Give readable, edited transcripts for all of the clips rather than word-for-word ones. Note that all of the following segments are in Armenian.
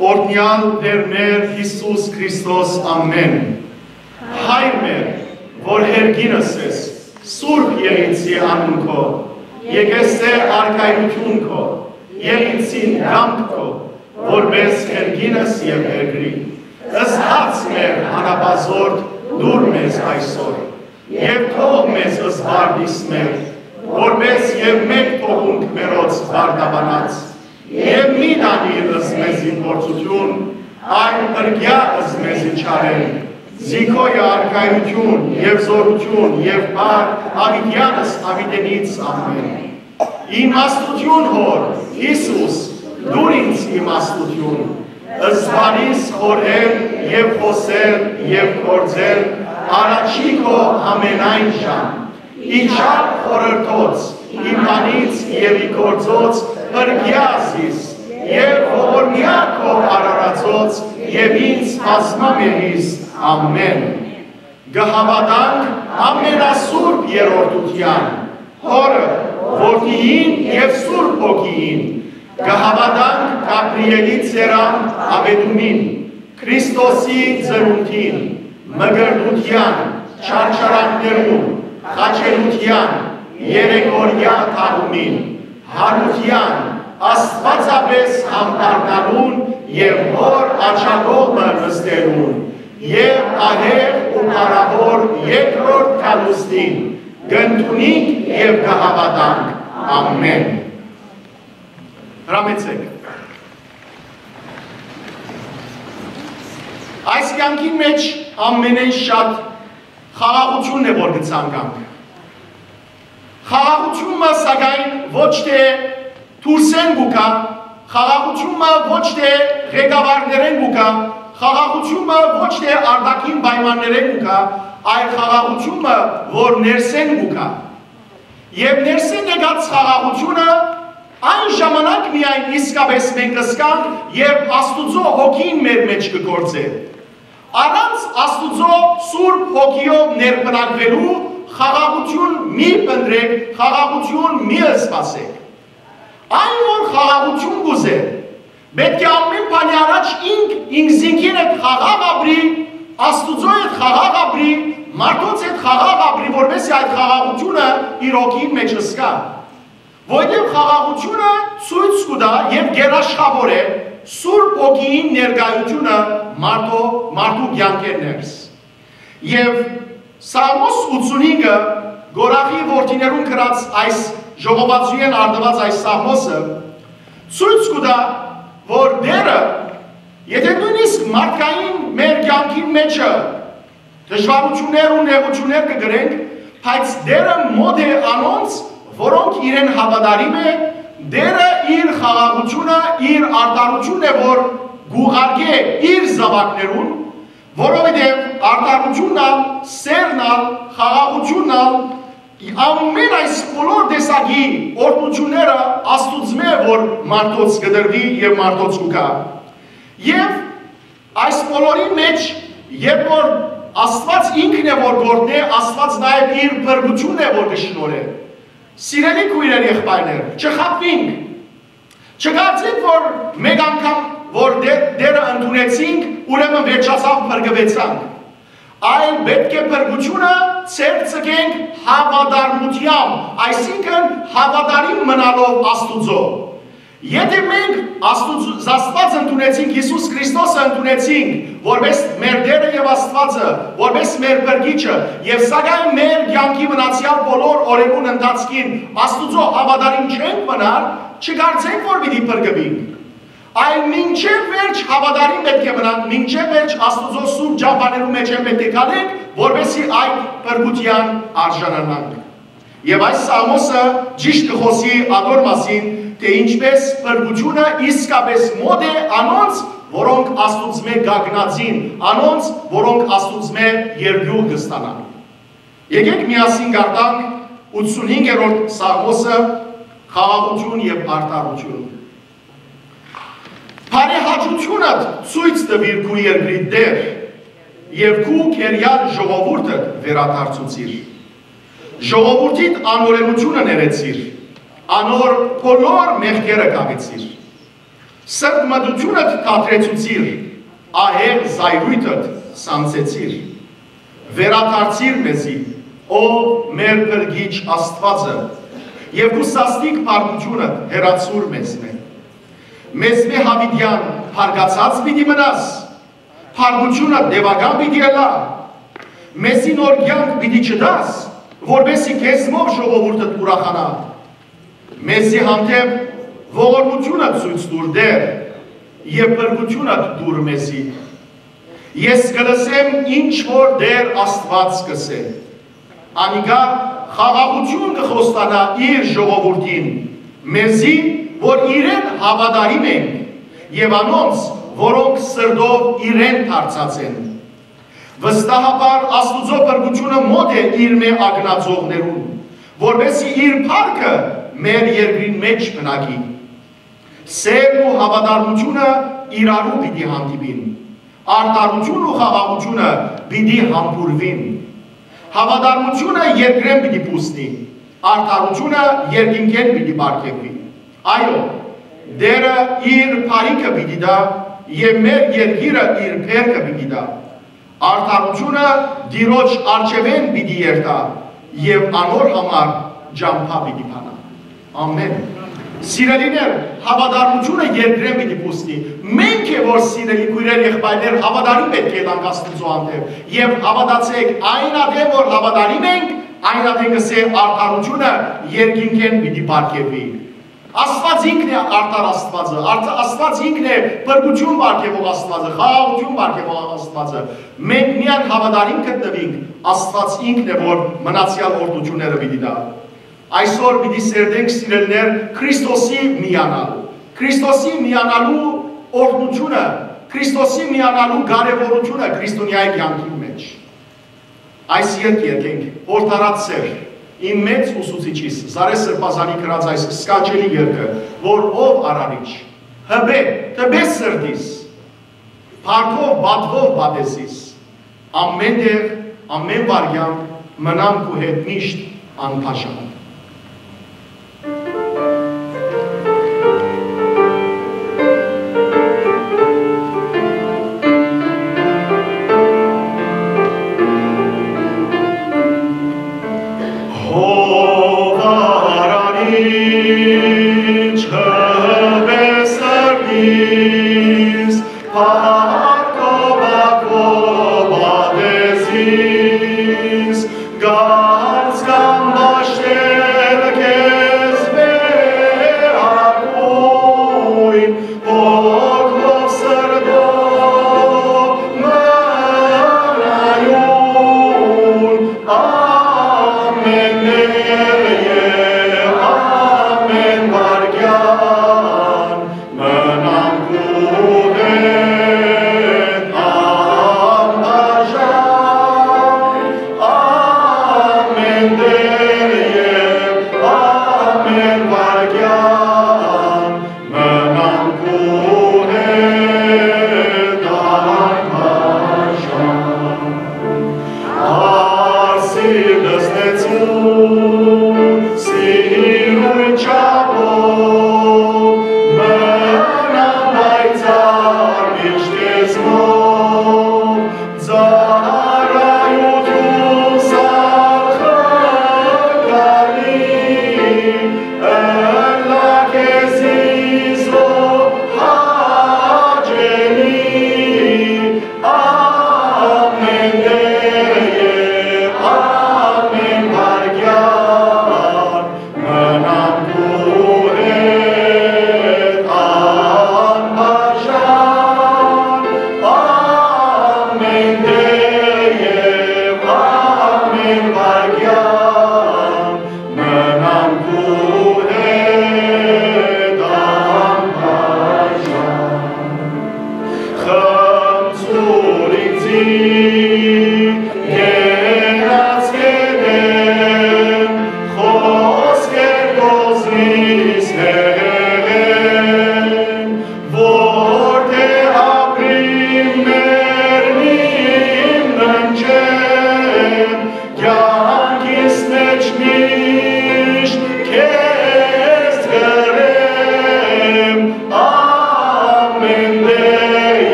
օրհնյալ Տեր մեր Հիսուս Քրիստոս ամեն։ Հայր մեր, որ հերգինս ես, Սուրբ եղիցի անուն քո, եկեսե արքայություն քո, եղիցին գամք քո, որպես հերգինս և հերգրի։ Ըստ մեր հանապազորդ դուր մեզ այսօր, և թող մեզ ըսվարդիս մեր, որպես և մեկ թողունք մերոց վարդաբանած, և մի դանիր ըս մեզի փորձություն, այն ըրգյա ըս մեզի չարեն, զիքոյը արքայություն և զորություն և բար ավիդյանս ավիդենից ամեն։ Իմաստություն հոր, Հիսուս, դուր ինձ իմաստություն, ըսվարիս խորել և խոսել և կործել, առաջի քո ամենայն ժամ, իչար խորրթոց, իմանից և իգործոց ըրգյազիս, և ողորմյա քո արարածոց, և ինձ ասմամերիս, ամեն։ Գհավատանք ամենասուրբ երորդության, հորը, որդիին և սուրբ հոգիին, գհավատանք Գաբրիելի ծերան ավետումին, Քրիստոսի ծերունդին, մգրդության, չարչարանքներուն, խաչելության, երեկորյա թաղումին, հարության, աստվածապես համբարնալուն և հոր աչագողը նստելուն, և ահեղ ու հարավոր երկրորդ կալուստին, գնդունիկ և գահավատանք, ամեն։ Հրամեցեք։ Այս կյանքի մեջ ամենեն շատ խաղաղությունն է, որ գցանկանք։ Խաղաղությունը սակայն ոչ թե թուրսեն գուկա, խաղաղությունը ոչ թե ղեկավարներեն գուկա, խաղաղությունը ոչ թե արդակին պայմաններեն գուկա, այլ խաղաղությունը, որ ներսեն գուկա։ Եվ ներսեն եկած խաղաղությունը այն ժամանակ միայն իսկապես մենք կսկանք, երբ Աստուծո հոգին մեր մեջ կգործե։ Առանց Աստուծո սուրբ հոգիով ներբնակվելու խաղաղություն մի պնդրեք, խաղաղություն մի սպասեք։ Այն, որ խաղաղություն գուզե, պետք է ամեն բանի առաջ ինքզինքին հետ խաղաղ ապրի, Աստուծո հետ խաղաղ ապրի, մարդոց հետ խաղաղ ապրի, որպեսզի այդ խաղաղությունը իր հոգին մեջ սկա։ Որտեղ խաղաղությունը ցույց կտա եւ գերաշխավոր է Սուրբ Հոգին ներկայությունը մարդու կյանքերներս։ Եվ Սաղմոս 85-ը Գորախի որդիներուն գրած այս ժողովածուեն արդված այս Սաղմոսը ցույց կտա, որ դերը, եթե նույնիսկ մարդկային մեր կյանքի մեջը դժվարություններ ու նեղություններ կգրենք, բայց դերը մոտ է անոնց, որոնք իրեն հավատարիմ է, դերը իր խաղաղությունը, իր արդարությունն է, որ գուղարկե իր զավակներուն, որովհետև արդարությունն, սերն, խաղաղությունն, ամեն այս բոլոր տեսակի օրհնությունները Աստուծմե, որ մարդոց կդրվի եւ մարդոց կուկա։ Եվ այս բոլորի մեջ, երբ որ Աստված ինքն է, որ գործնե, Աստված նաև իր բրգությունն է, որ կշնորհե։ Սիրելի քույրեր, եղբայրներ, չխաբվինք, չկարծենք, որ մեկ անգամ, որ դերը ընդունեցինք, ուրեմն վերջացավ բրգվեցանք, այլ պետք է բրգությունը ցերծենք հավատարմությամբ, այսինքն հավատարիմ մնալով Աստուծո։ Եթե մենք Աստված ընդունեցինք, Հիսուս Քրիստոսը ընդունեցինք, որպես մեր Տերը եւ Աստվածը, որպես մեր բրգիչը, եւ սակայն մեր կյանքի մնացյալ բոլոր օրերուն ընթացքին Աստուծո հավատարիմ չենք մնալ, չկարծենք, որ պիտի բրգվենք։ Այլ մինչև վերջ հավատարիմ պետք է մնանք, մինչև վերջ Աստուծո սուրբ ճամփաներու մեջ պետք է գալենք, որպեսզի այդ բրգության արժանանանք։ Եվ այս Սաղմոսը ճիշտ կխոսի ադոր մասին, թե ինչպես բրգությունը իսկապես մոտ է անոնց, որոնք Աստուծմե գագնածին, անոնց, որոնք Աստուծմե երկյուղ կստանան։ Եկեք միասին գարտանք 85-րդ Սաղմոսը, խաղաղություն եւ արդարություն։ Բարեհաճությունդ ցույց տվիր քու երկրի Տեր եւ քու քերյալ ժողովուրդը վերադարձուցիր։ Ժողովուրդիդ անօրենությունը ներեցիր, անոր բոլոր մեղքերը կավեցիր։ Սրտմտությունդ թատրեցուցիր, ահեղ զայրույթդ սանձեցիր, վերադարձիր մեզի, ով մեր փրկիչ Աստվածը, եւ քու սաստիկ փառքությունդ հեռացուր մեզնե։ Մեզմե հավիդյան հարգացած պիտի մնաս, փառքությունը դեվական պիտի ելա, մեզի նոր կյանք պիտի չդաս, որբեսի քեզմով ժողովուրդդ ուրախանա, մեզի հանդեպ ողորմությունը ցույց տուր դեր եւ փրկությունը դուր մեզի։ Ես կլսեմ ինչ որ դեր Աստված կսե։ Անիկա խաղաղություն կխոստանա իր ժողովուրդին, մեզի, որ իրեն հավատարիմ ենք եւ անոնց, որոնք սրտով իրեն դարձած են։ Վստահաբար Աստուծո փրկությունը մոտ է իր մե ագնացողներուն, որովհետեւ իր փառքը մեր երկրին մեջ բնակի։ Սերն ու հավատարմությունը իրարու պիտի հանդիպին, արտարություն ու խաղաղությունը պիտի համբուրվին, հավատարմությունը երկրեն պիտի պուսնի, արտարությունը երկինքեն պիտի բարգեւվի։ Այո, դերը իր փառիքը պիտի դա եւ մեր երկիրը իր փերքը պիտի դա, արտարությունը դիրոջ արջևեն պիտի երթա եւ անոր համար ջամփա պիտի փանա։ Ամեն։ Սիրելիներ, հավատարմությունը երկրեն պիտի պուստի։ Մենք է, որ սիրելի քույրեր եղբայրներ հավատարիմ պետք է տանք Աստծո հանդեպ եւ հավատացեք այն ադեմ, որ հավատարիմ ենք, այն ադեմ կսե արդարությունը երկինքեն պիտի բարգեւվի։ Աստված ինքն է արդար Աստվածը, Աստված ինքն է փրկություն բարգեւող Աստվածը, խաղաղություն բարգեւող Աստվածը։ Մենք միայն հավատարիմ գտնվենք, Աստված ինքն է, որ մնացյալ օրդությունները պիտի տա։ Այսօր պիտի սերդենք սիրելներ Քրիստոսի միանալու, Քրիստոսի միանալու օրհնությունը, Քրիստոսի միանալու կարևորությունը քրիստոնյայի կյանքի մեջ։ Այս երկենք հորթարած սեր, իմ մեծ ուսուցիչիս, Զարե Սրբազանի գրած այս սքանչելի երկը, որ ով արարիչ, հբե, տբե սրդիս, փառքով բադվով բադեսիս, ամեն դեղ, ամեն վարյան մնամ քու հետ միշտ անփաշան։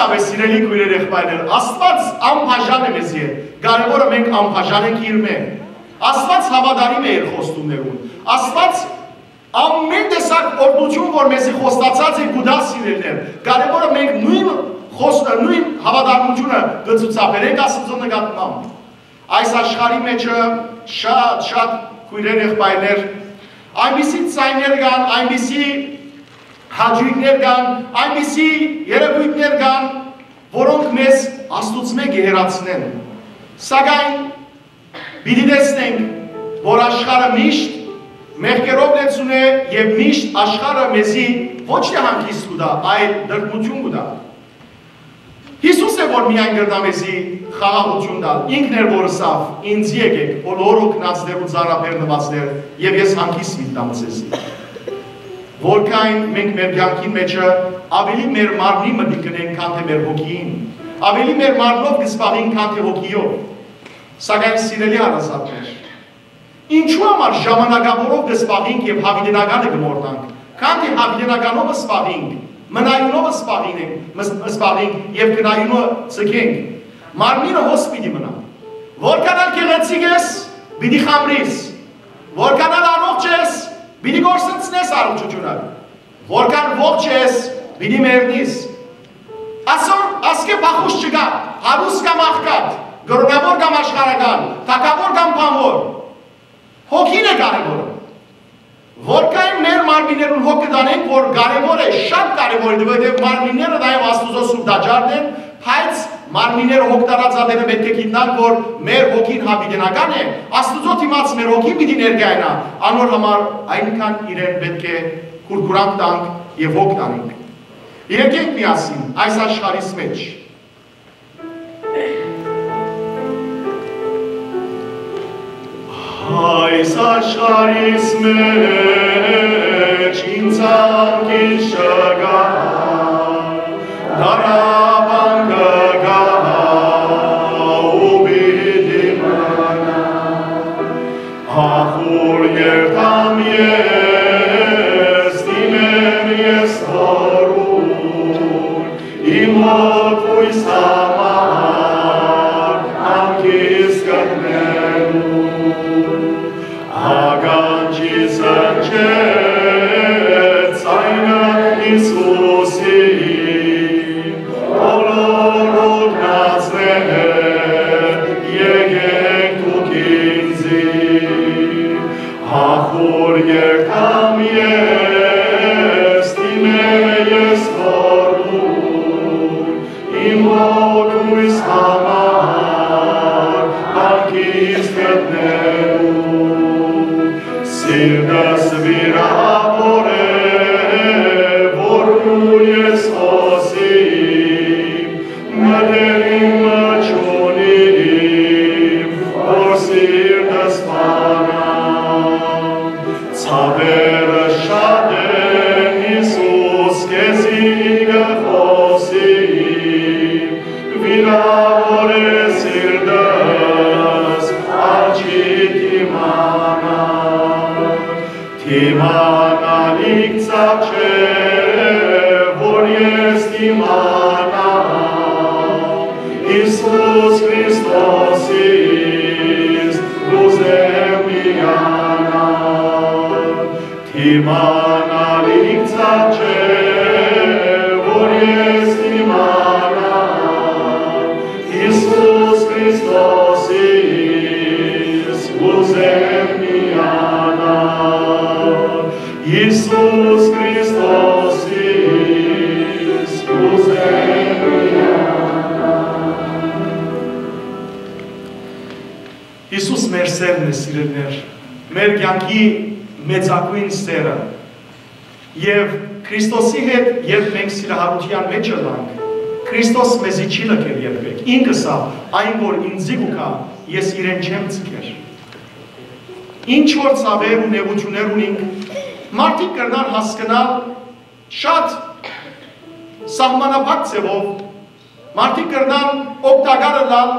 Այսքավ է սիրելի քույրեր եղբայրներ, Աստված անբաժան է մեզ հետ, կարևորը մենք անբաժան ենք իր մեջ։ Աստված հավատարիմ է իր խոստումներուն։ Աստված ամեն տեսակ օրդություն, որ մեզի խոստացած է գուտա սիրելներ, կարևորը մենք նույն հավատարմությունը կցուցաբերենք Աստծո նկատմամբ։ Այս աշխարհի մեջը շատ քույրեր եղբայրներ, այնպիսի ցայներ կան, այնպիսի հաջողություններ կան, այնպիսի երևույթներ կան, որոնք մեզ Աստծո գերացնեն։ Սակայն պիտի տեսնենք, որ աշխարհը միշտ մեղքերով լեցուն է եւ միշտ աշխարհը մեզի ոչ թե հանգիստ կուտա, այլ դրդմություն կուտա։ Հիսուս է որ միայն գրնա մեզի խաղաղություն տալ, ինքն էր որ ասավ, ինձ եկեք, բոլոր օգնածներ ու ծառաբեռնվածներ, եւ ես հանգիստ միտամ ձեզի։ Որքան մենք մեր կյանքի մեջը ավելի մեր մարմնի մտի կնենք, քան թե մեր հոգին, ավելի մեր մարմնով կսպաղենք, քան թե հոգիով։ Սակայն սիրելի հարազատներ, ինչու համար ժամանակավորով կսպաղենք եւ հավիտենականը կմորտանք, քան թե հավիտենականով սպաղենք, մնայունով սպաղենք եւ գնայունը ցկենք։ Մարմինը հոս պիտի մնա։ Որքան գեղեցիկ ես, պիտի խամրիս։ Որքան առողջ ես, պիտի գործընծնես առողջությունը։ Որքան ողջ ես, պիտի մեռնիս։ Այսօր ասկե բախուս չկա, հարուստ կամ աղքատ, գրոնավոր կամ աշխարհական, թակավոր կամ բանվոր։ Հոգին է կարևորը։ Որքան մեր մարմիններուն հոգը դանենք, որ կարևոր է, շատ կարևոր է, որովհետև մարմինները նաև Աստծո սուրբ դաջարն են, բայց մարմինները հոգ տարածածները պետք է գիտնան, որ մեր հոգին հավիտենական է, Աստծո դիմաց մեր հոգին պիտի ներկայանա, անոր համար այնքան իրեն պետք է կուրկուրանք տանք եւ հոգ տանենք։ Եկեք միասին այս աշխարհիս մեջ Այս աշխարհիս մեջ ինձ անկից չկա, դարաբան կգա ու պիտի մնա, ախուր երթամ ես, դիմեմ ես Տորուն, իմ հոգույս համար անկից գտնելու Ագանջիս ընչեց այնը Իսուսի, բոլոր օգնածներ եկեք դուք ինձի, ախուր երթամ ես, դիմեմ ես Տորուն, իմ հոգույս համար անկից գտնելու Սիրտս վիրավոր է, որ ու ես խոսիմ, մտերիմ չունիմ, որ սիրտս պանամ, ցավերը շատ են Հիսուս քեզի կխոսիմ, վիրավոր է սիրտս, աչքի դիմանամ, Դիմանալիք ծավ չէ, որ ես դիմանամ, Իսուս Քրիստոսիս կուզեմ միանալ, Դիմանալիք ծավ չէ, որ ես դիմանամ, Իսուս Քրիստոսիս կուզեմ միանալ, Iisus Hristos, Iisus Iisus մեր սերն է սիրելներ, մեր կյանքի մեծագույն սերը եւ Քրիստոսի հետ երբ մենք սիրահարության մեջ ենք, Քրիստոս մեզի չի լքել երբեք, ինքս այն որ ինձի գուկա, ես իրեն չեմ ցկեր։ Ինչ որ ցավեր ու նեղություններ ունենք, մարդիկ կրնան հասկանալ շատ սահմանափակ ձևով, մարդիկ կրնան օգտակար լալ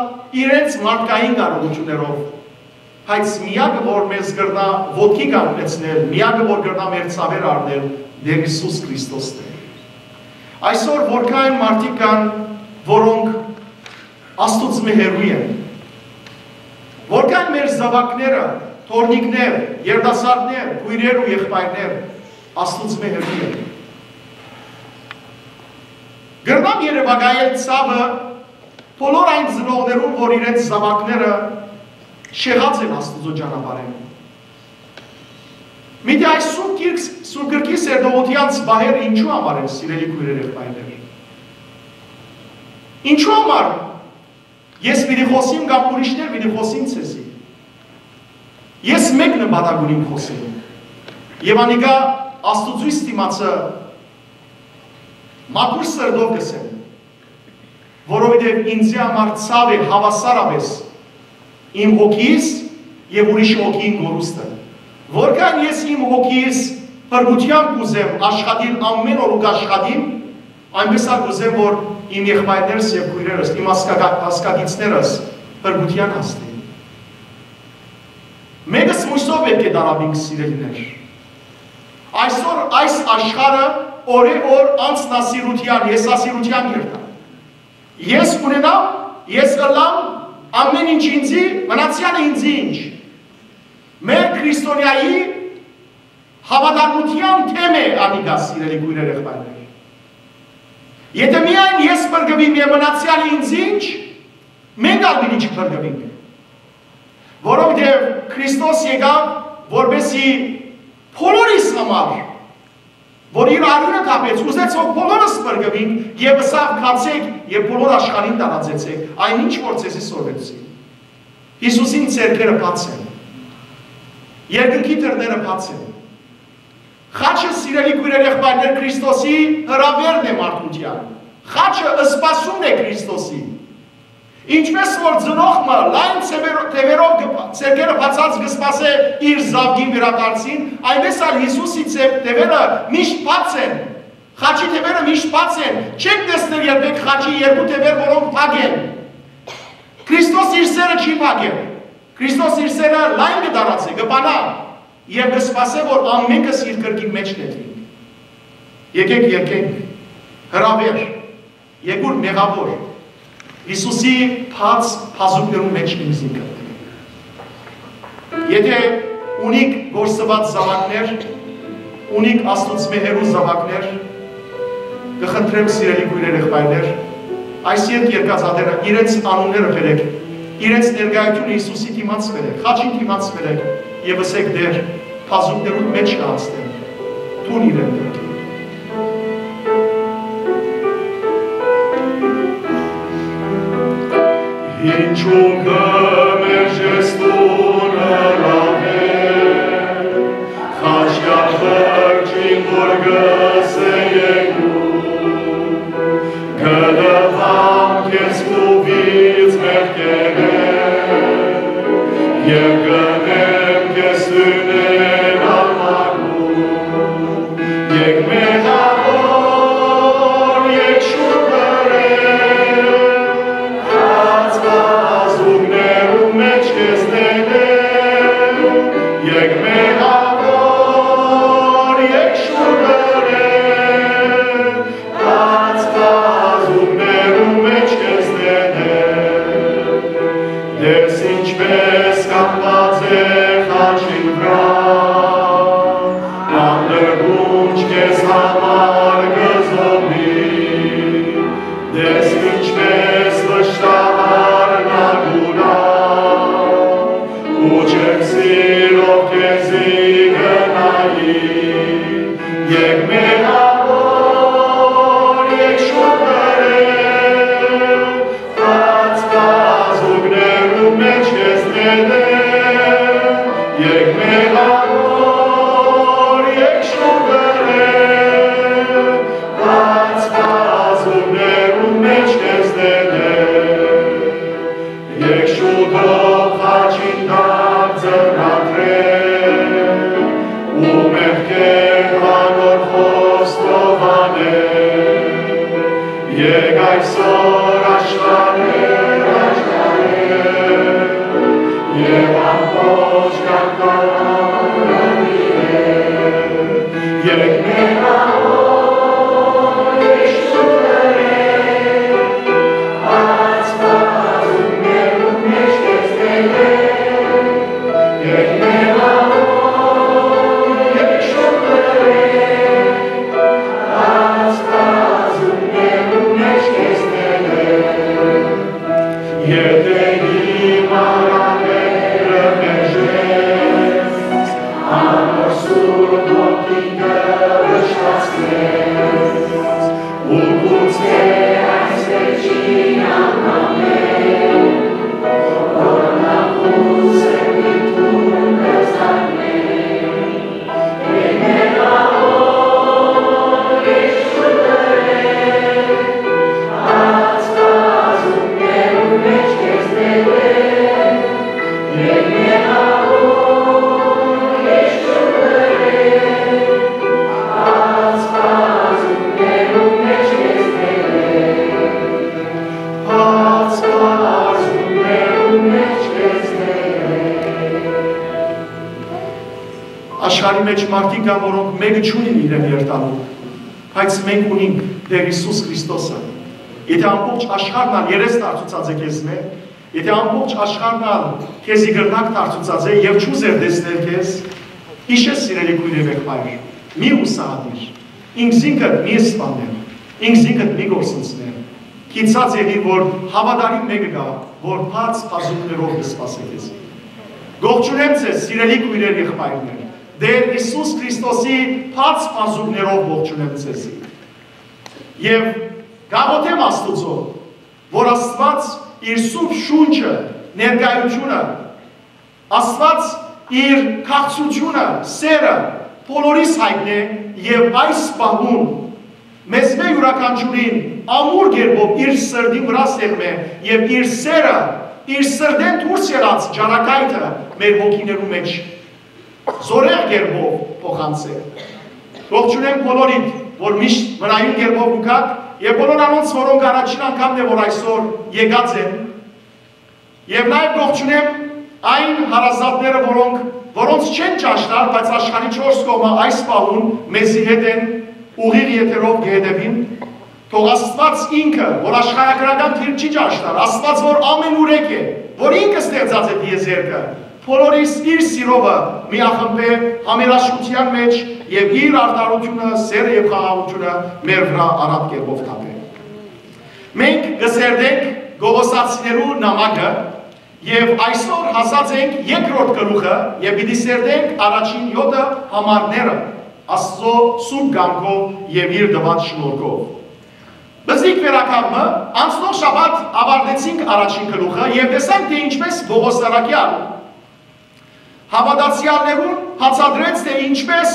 իրենց մարդկային կարողություններով, բայց միակը որ մեզ կրնա ոտքի կանգնեցնել, միակը որ կրնա մեր ցավեր առնել, Տեր Հիսուս Քրիստոսն է։ Այսօր որքան մարդիկ կան, որոնք Աստծո հերույ են, որքան մեր զավակները, թորնիկներ, երիտասարդներ, քույրեր ու եղբայրներ Աստծո հերույ են։ Գրնամ երևակայել ցավը բոլոր այն ծնողներուն, որ իրենց զավակները շեղած են Աստծո ճանապարհին։ Միթե այս Սուրբ Գրքի սերտողությանց բահերը ինչու համար են, սիրելի քույրեր եղբայրներ։ Ինչու համար ես պիտի խոսիմ կամ ուրիշներ պիտի խոսին ցեզի։ Ես մեկ նպատակ ունիմ խոսիմ։ Եվ անիկա Աստծո ստիմացը մաքուր սրտով կսեմ, որովհետև ինձի համար ցավ է հավասարապես իմ հոգիս եւ ուրիշ հոգին գորուստը։ Որքան ես իմ հոգիս բրգությամբ կուզեմ աշխատել ամեն օր ու աշխատիմ, այնպես էլ կուզեմ, որ իմ եղբայրներս եւ քույրերս, իմ հասկացիցներս բրգության հասնեն։ Մեկս մույսով պետք է դարաբինք սիրելիներ։ Այսօր այս աշխարհը օրե-օր անձնասիրության, եսասիրության երթա։ Ես ունենամ, ես ըլամ, ամեն ինչ ինձի, մնացյալը ինձի ինչ։ Մեր քրիստոնյայի հավատարմության թեմ է անիկա սիրելի քույրեր եղբայրներ։ Եթե միայն ես բրգվիմ եւ մնացյալը ինձ ինչ, մենք ալ պիտի չբրգվենք։ Որովհետեւ Քրիստոս եկավ, որպեսզի բոլորիս համար, որ իր արյունը թափեց, ուզեց որ բոլորս բրգվենք եւ սավ քացեք եւ բոլոր աշխարհին տարածեցեք, այնինչ որ ցեզի սորվեցի։ Հիսուսին ցերկերը բաց են։ Երկնքի դռները բաց են։ Խաչը սիրելի քույրեր եղբայրներ Քրիստոսի հրավերն է մարդկության։ Խաչը սպասումն է Քրիստոսի։ Ինչպես որ ծնողը լայն թևերով ցերկերը բացած կսպասե իր զավգին վերադարձին, այնպես էլ Հիսուսի թևերը միշտ բաց են։ Խաչի թևերը միշտ բաց են։ Չեք տեսնել երբեք խաչի երկու թևեր, որոնք փակ են։ Քրիստոս իր սերը չի փակել։ Քրիստոս իր սերը լայն կդարացե, կբանա եւ կսպասե, որ ամենքս իր կրկին մեջ նետվի։ Եկեք երկենք հրավեր, եկուր մեղավոր Հիսուսի փած փազուկներու մեջ ինձին կրտենք։ Եթե ունիք գործված զավակներ, ունիք Աստծո մեղերու զավակներ, կխնդրեմ սիրելի քույրեր եղբայրներ, այս երկածատերը իրենց անունները բերեք, իրենց ներկայությունը Հիսուսի դիմաց բերեք, խաչին դիմաց բերեք եւ ասեք դեր փազուկներու մեջ կանցնեմ, տուն իրեն դրեք։ Ինչու կմերժես տուն հրավեր, խաչյալ խրճին որ գսե եկում, կլվամ կեզ կուվից մեղքերեր, և կնեմ կեզ տունել ալմակում, եկ մեղավոր, եկ շուրբերեր, Եկ մեղավոր, եկ շուրբերեր, բաց կազուկներու մեջ կեզ դեներ, դես ինչպես կապված է խաչին վրա, անդրգունչ կեզ համար կզոմի, դես ինչպես վշտահար նագուրա, ու չեքսիրով կեզի գնայի, եկ մեղավոր, եկ շուրբերեր, բաց կազուկներու մեջ կեզ դեներ, եկ մեղավոր, եկ շուրբերեր, բաց կազուկներու մեջ կեզ դեներ, եկ շուտով խաչին տակ ձեռնադրել, ու մեղքեր հանոր խոստով անել, եկ այսօր աշխարհեր, և ամբողջ կանգնանը դիրել, եկ մեղավոր, եկ շուրբերեր, Աշխարհի մեջ մարդիկ կան, որոնք մեկը չունին իրեն երթալու, բայց մենք ունենք Տեր Հիսուս Քրիստոսը։ Եթե ամբողջ աշխարհն երես դարձած է քեզ մե, եթե ամբողջ աշխարհն քեզի գրնակ դարձած է եւ չուզեր տեսնել քեզ, իշես սիրելի քույրեր եղբայր, մի ուսահատիր, ինքզինքդ մի սպանել, ինքզինքդ մի գործընծներ, քիծած եղի, որ հավատարիմ մեկը գա, որ բաց բազուկներով կսպասի քեզ։ Գողջունեմ ձեզ, սիրելի քույրեր եղբայրներ, Տեր Հիսուս Քրիստոսի բաց բազուկներով ողջունեմ ձեզ։ Եվ գաղութեմ Աստծո, որ Աստված իր սուրբ շունչը, ներկայությունը, Աստված իր քաղցրությունը, սերը բոլորիս հայտնի եւ այս պահուն մեզ մե յուրաքանչյուրին ամուր գերբով իր սրդի վրա սեղմե եւ իր սերը, իր սրդեն դուրս ելած ջանակայքը մեր հոգիներու մեջ զորեղ գերբով փոխանցե։ Ողջունեմ բոլորիդ, որ միշտ մնայուն գերբով ուքակ եւ բոլոր անոնց, որոնք առաջին անգամն է, որ այսօր եկած են, եւ նաեւ ողջունեմ այն հարազատները, որոնց չեն ճաշտար, բայց աշխարհի 4 կողմը այս պահուն մեզի հետ են ուղիղ եթերով գեհդեվին, թող Աստված ինքը, որ աշխարհագրական թիր չի ճաշտար, Աստված, որ ամենուրեք է, որ ինքը ստեղծած է դիեզերքը, բոլորիս իր սիրովը միախմբե համերաշխության մեջ եւ իր արդարությունը, սերը եւ խաղաղությունը մեր վրա արատ կերպով թափե։ Մենք գսերդենք Գողոսացիներու նամակը եւ այսօր հասած ենք երկրորդ գլուխը եւ պիտի սերդենք առաջին 7 համարները Աստծո սուրբ կամքով եւ իր տված շնորհքով։ Բզիկ վերականգնը անցնող շաբաթ ավարտեցինք առաջին գլուխը եւ տեսանք թե ինչպես Պողոս Արաքյալ հավատացյալներուն հացադրեց թե ինչպես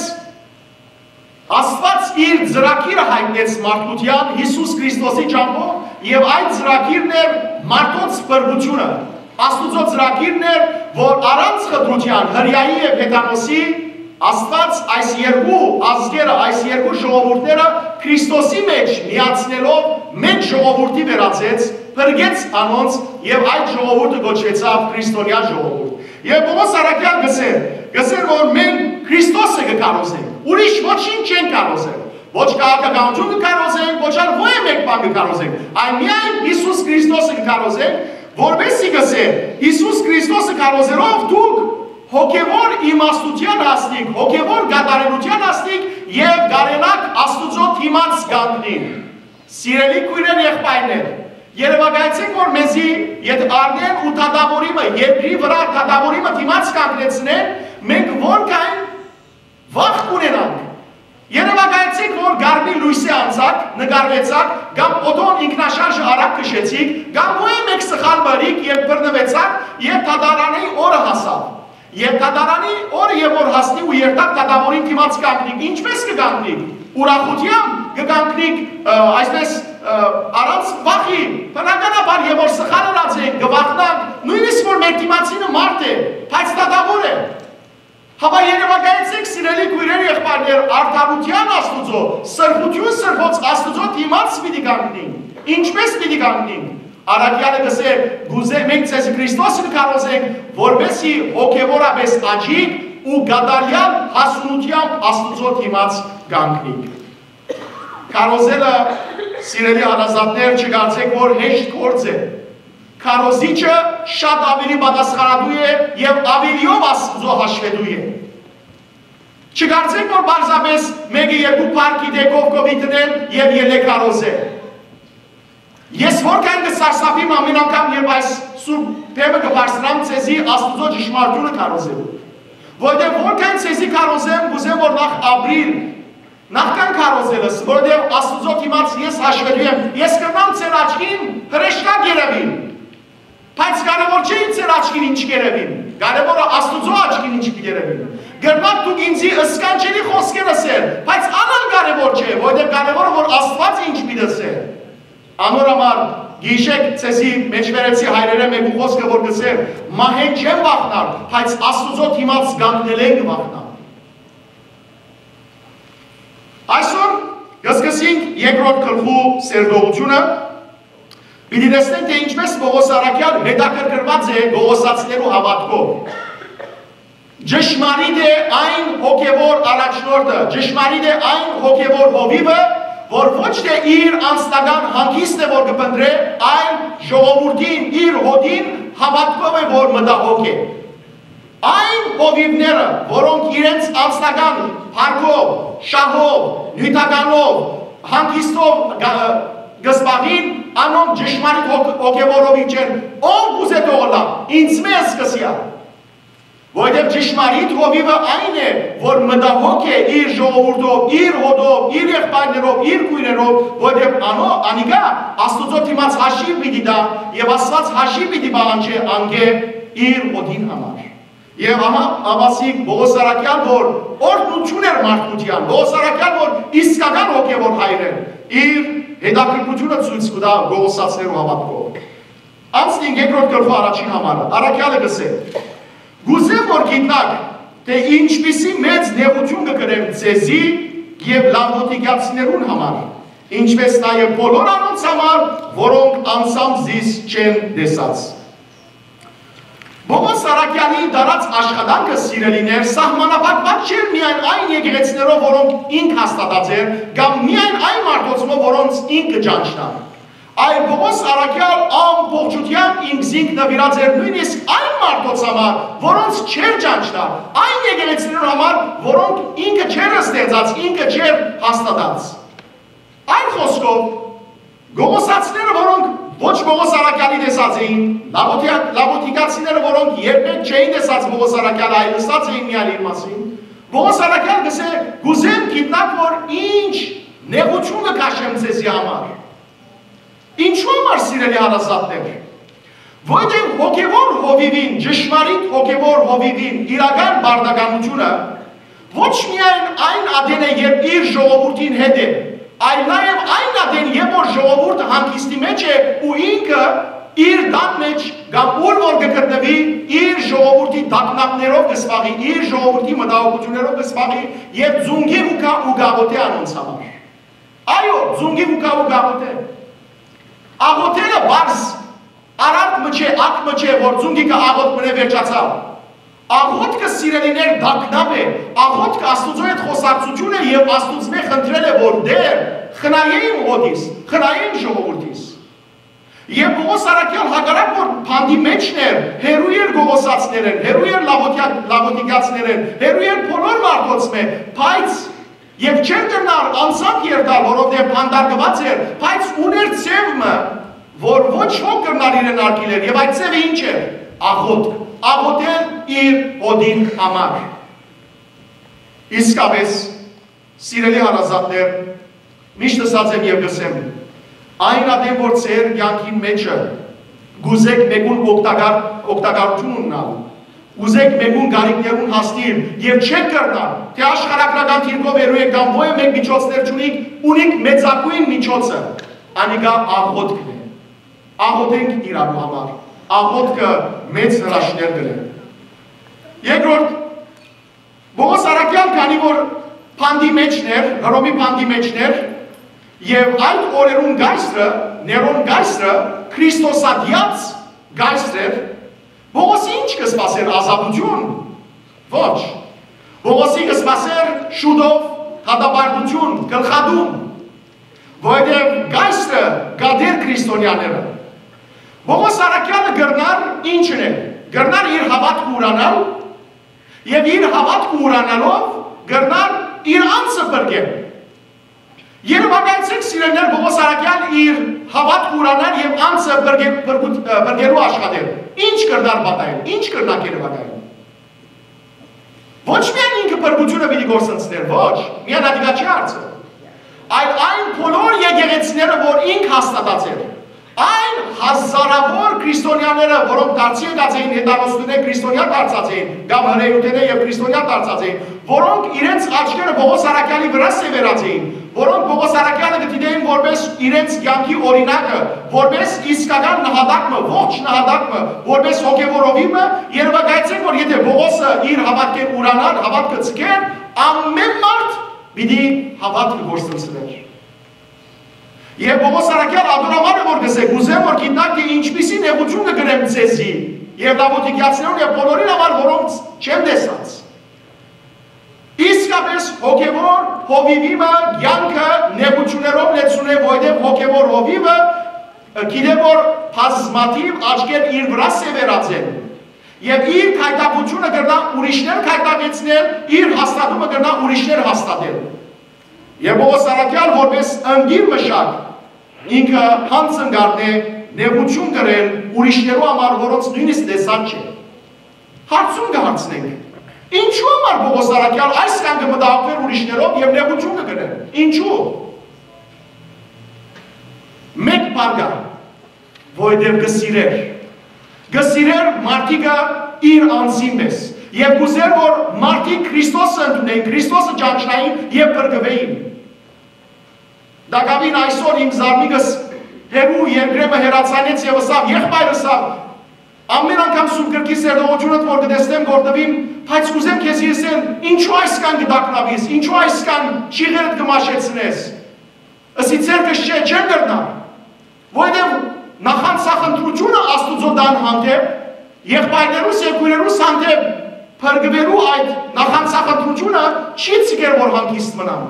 Աստված իր ծրագիրը հայտնեց մարդկության Հիսուս Քրիստոսի ճամփով եւ այդ ծրագիրն էր մարդոց բրբությունը Աստուծո ծրագիրն էր որ առանց խտրության հրյայի եւ հեթանոսի Աստված այս երկու ազգերը այս երկու ժողովուրդները Քրիստոսի մեջ միացնելով մեկ ժողովուրդի վերածեց փրկեց անոնց եւ այդ ժողովուրդը գոչվեցավ քրիստոնյա ժողովուրդ եւ Պողոս Արաքյալ գսեր որ մենք Քրիստոսը կկարոզենք ուրիշ ոչինչ չեն կարոզել ոչ քաղաքականություն կկարոզենք ոչ այլ ոչ մեկ բան կկարոզենք այլ միայն Հիսուս Քրիստոսը կկարոզենք որովհետեւ գսեր Հիսուս Քրիստոսը կարոզելով դուք հոգևոր իմաստության հասնիկ, հոգևոր գադարենության հասնիկ եւ գարենակ Աստուծո թիմած գանքնին։ Սիրելի քույրեր եղբայրներ, երևակայեցեք որ մեզի եթե արդեն ու դադավորիմը, երկրի վրա դադավորիմը թիմած կանգնեցնեն, մենք որքան վախ կունենանք։ Երևակայեցեք որ գարմի լույսի անցակ, նկարվեցակ, կամ օդոն ինքնաշարժը արագ քշեցիք, կամ ոչ մեկ սխալ բարիկ եւ բռնվեցակ եւ դադարանի օրը հասավ։ Եվ դադարանի օրը եւ որ հասնի ու երթակ դադավորին դիմաց կանգնիկ, ինչպես կգանքնիկ, ուրախությամբ կգանքնիկ, այսպես առանց վախի, բնականաբար եւ որ սխալ արածենք, գվախնանք, նույնիսկ որ մեր դիմացինը մարդ է, բայց դադավոր է։ Հավա երևակայեցեք սիրելի քույրեր եղբայրներ, արդարության Աստուծո, սրբություն սրբոց Աստուծո դիմաց պիտի գանքնենք, ինչպես պիտի գանքնենք։ Արաքյալը գսեր, գուզե մենք ցեզ Քրիստոսը կարոզենք, որովհետեւ հոգեվորապես աճիկ ու գադարյան հասունությամբ Աստուծո դիմաց գանքնիկ։ Կարոզելը սիրելի հարազատներ չգարցեք, որ հեշտ գործ է։ Քարոզիչը շատ ավելի պատասխանատու է եւ ավելիով Աստուծո հաշվետու է։ Չգարցեք, որ բարձրապես մեկը երկու պարկի դեկով կոպիտնեն եւ ելեք կարոզել։ Ես որքան կսարսափիմ ամեն անգամ երբ այս սուրբ բեմը կբարձրանամ ցեզի Աստուծո ճշմարտությունը կարոզելու։ Որտեղ որքան ցեզի կարոզեմ, գուզեմ որ նախ ապրիլ, նախքան կարոզելս, որտեղ Աստուծո դիմաց ես հաշվելու եմ, ես կրնամ ձեր աչքին հրեշտակ երևին։ Բայց կարևոր չէ ձեր աչքին ինչ երևին, կարևորը Աստուծո աչքին ինչ երևին։ Գրնակ դուք ինձի ըսկանջելի խոսքեր ասել, բայց անան կարևոր չէ, որտեղ կարևորը որ Աստված ինչ պիտի ասել։ Անոր համար գիշեք ցեզի մեջվերեցի հայրերը մեկ խոսքը որ գսեր մահեն չեմ վախնար, բայց Աստուծո դիմաց գանքնել ենք վախնալ։ Այսօր գսկսենք երկրորդ գլխու սերդողությունը։ Պիտի տեսնենք թե ինչպես Պողոս Արաքյալ հետաքրքրված է Գողոսացիներու հավատքով։ Ճշմարիտ է այն հոգևոր առաջնորդը, ճշմարիտ է այն հոգևոր հովիվը, որ ոչ թե իր անձնական հանգիստն է, որ կփնտրե, այլ ժողովրդին, իր հոտին հավատքով է, որ մտահոգ է։ Այն հովիվները, որոնք իրենց անձնական փառքով, շահով, նյութականով, հանգիստով գսպաղին, անոնք ճշմարիտ հոգևոր հովիվ չեն, ով կուզե թողնա, ինձ մեզ սկսյա։ Որովհետև ճշմարիտ հովիվը այն է, որ մտահոգ է իր ժողովուրդով, իր հոտով, իր եղբայրներով, իր քույրերով, որովհետև անիկա Աստծո դիմաց հաշիվ պիտի տա եւ Աստված հաշիվ պիտի պահանջի անգե իր հոտին համար։ Եվ ավասիկ Պողոս Արաքյան, որ օրհնություն էր մարդկության, Պողոս Արաքյան, որ իսկական հոգևոր հայր էր, իր հետաքրքրությունը ցույց կտա գողոսացներու հավատքով։ Անցնենք երկրորդ գլխու առաջին համարը, Արաքյալը գսե. Գուզեմ որ գիտնակ, թե ինչպիսի մեծ նեղություն կկրեմ ձեզի և լավոտիկացիներուն համար, ինչպես նաև բոլոր անոնց համար, որոնք անսամբ զիս չեն դեսած։ Պողոս Արաքյանի դարած աշխատանքը սիրելիներ սահմանապատված չէր միայն այն եկեղեցիներով, որոնք ինք հաստատած էր, կամ միայն այն մարդոցով, որոնց ինքը ճանչնան։ Այլ Պողոս Արաքյալ ամբողջությամբ ինքզինք նվիրած էր նույնիսկ այն մարդոց համար, որոնց չեր ճանչնա, այն եկեղեցիներու համար, որոնք ինքը չեր ստեղծած, ինքը չէր հաստատած։ Այն խոսքով, գողոսացիները, որոնք ոչ Պողոս Արաքյալի տեսած էին, լավոտիկացիները, որոնք երբեք չէին տեսած Պողոս Արաքյալը, այլ լսած էին միայն իր մասին, Պողոս Արաքյալը գսե գուզեմ գիտնակ, որ ինչ նեղություն կքաշեմ ձեզի համար։ Ինչու համար սիրելի հարազատներ, որտեղ հոգևոր հովիվին, ճշմարիտ հոգևոր հովիվին իրական բարդականությունը ոչ միայն այն ադեն է, երբ իր ժողովրդին հետ է, այլ նաև այն ադեն, երբ որ ժողովուրդը հանգիստի մեջ է ու ինքը իր տան մեջ կամ ուր որ կգտնվի իր ժողովրդի տակնապներով կսպաղի, իր ժողովրդի մտահոգություններով կսպաղի եւ ձունգի ու գաղութե անոնց համար։ Այո, ձունգի ու գաղութե։ Աղոթելը բարս, արարդ մչե, ակ մչե, որ ձունգիկը աղոթ մնե վերջացավ։ Աղոթքը սիրելիներ դակնապ է, աղոթքը Աստուծո հետ խոսակցություն է և Աստուծմե խնդրել է, որ դեր խնայեին հոտիս, խնայեին ժողովուրդիս։ Եվ Պողոս Արաքյալ հակառակ որ փանդի մեջն էր, հերու էր գողոսացներ են, հերու էր լավոտիկացներ են, հերու էր բոլոր մարդոցմե, բայց Եվ չեր դրնար անցապ երդալ, որովհետև փանդարգված էր, բայց ուներ ծևը, որ ոչ ոք կրնար իրեն արկիլեր, և այդ ծևը ինչ էր, աղոթք, աղոթել իր հոտին համար։ Իսկապես, սիրելի հարազատներ, միշտ ասած եմ և գսեմ, այն ադեմ, որ ծեր կյանքին մեջը, գուզեք մեկուն օգտակարություն ուննալ, ուզեք մեկուն գարիքներուն հասնիլ և չեք կրնար, թե աշխարհագրական թիրքով երու եք կամ ոյ մեկ միջոցներ չունիք, ունիք մեծակույն միջոցը, անիկա աղոթքն է, աղոթենք իրարու համար, աղոթքը մեծ հրաշներ գրե։ Երկրորդ, Պողոս Արաքյան քանի որ փանդի մեջներ, Հռոմի փանդի մեջներ և այդ օրերուն գայսրը, Ներոն գայսրը, Քրիստոսադյաց գայսր էր, Պողոսի ինչ կսպասեր ազատություն, ոչ, Պողոսի կսպասեր շուտով հատապարտություն, գլխադում, որովհետև գայսրը գադեր քրիստոնյաները։ Պողոս Արաքյալը գրնար ինչն է, գրնար իր հավատքը ուրանալ և իր հավատքը ուրանալով գրնար իր անձը բրգել։ Երևակայցեք սիրելներ Պողոս Արաքյալ իր հավատքը ուրանալ և անձը բրգելու աշխատել։ Ինչ կրնար բատայել, ինչ կրնակ երևակայել։ Ոչ միայն ինքը բրգությունը պիտի գործընծներ, ոչ, միայն ադիգա չի հարցը։ Այլ այն բոլոր եկեղեցիները, որ ինք հաստատած էր, այն հազարավոր քրիստոնյաները, որոնք դարձի եկած էին հետանոստունե քրիստոնյա դարձած էին, կամ հրեյութենե և քրիստոնյա դարձած էին, որոնք իրենց աչքերը Պողոս Արաքյալի վրա սևերած էին, որոնք Պողոս Արաքյալը գտիդեին որպես իրենց կյանքի օրինակը, որպես իսկական նահատակը, ողջ նահատակը, որպես հոգևորովիմը, երևակայեցեք, որ եթե Պողոսը իր հավատքեր ուրանար, հավատքը ցկեր, ամեն մարդ պիտի հավատքը գործընծներ։ Եվ Պողոս Արաքյալ ադորամար է որ գսե, գուզեմ որ գիտնակ թե ինչպիսի նեղություն կգրեմ ձեզի, և լավոտիկացներուն և բոլորին համար, որոնց չեմ տեսած։ Իսկապես հոգևոր հովիվը կյանքը նեղություններով լեցուն է, որտեղ հոգևոր հովիվը գիտե որ բազմաթիվ աչքեր իր վրա սևերած են։ Եվ իր քայտակությունը կրնա ուրիշներ քայտակեցնել, իր հաստատումը կրնա ուրիշներ հաստատել։ Եվ Պողոս Արաքյալ որպես անգիր մշակ ինքը հանցնգարն է նեղություն կրել ուրիշներու համար, որոնց նույնիսկ տեսած չէ։ Հարցում կհարցնենք, ինչու համար Պողոս Արաքյալ այս կանգը մտահոգվեր ուրիշներով և նեղություն կգրել։ Ինչու։ Մեկ բան կա, որովհետև գսիրեր մարդիկը իր անձին պես և գուզեր որ մարդիկ Քրիստոսը ընդունեն, Քրիստոսը ճանչնային և բրգվեին։ Դակավին այսօր իմ զարմիկս հերու երկրեմը հերացանեց և ըսավ, եղբայրս ամեն անգամ սուրբ գրքի սերտողությունըտ որ կտեսնեմ գործվին, բայց կուզեմ քեզ եսեն, ինչու այս կան կդակնավիս, ինչու այս կան շիղերդ կմաշեցնես։ Ըսի ցերկս չէ, չեմ կրնա, որովհետև նախանցախ ընտրությունը աստուծո դան հանդեպ, եղբայրներուս և քույրերուս հանդեպ փրկվելու այդ նախանցախ ընտրությունը չի ցիկեր որ հանգիստ մնամ։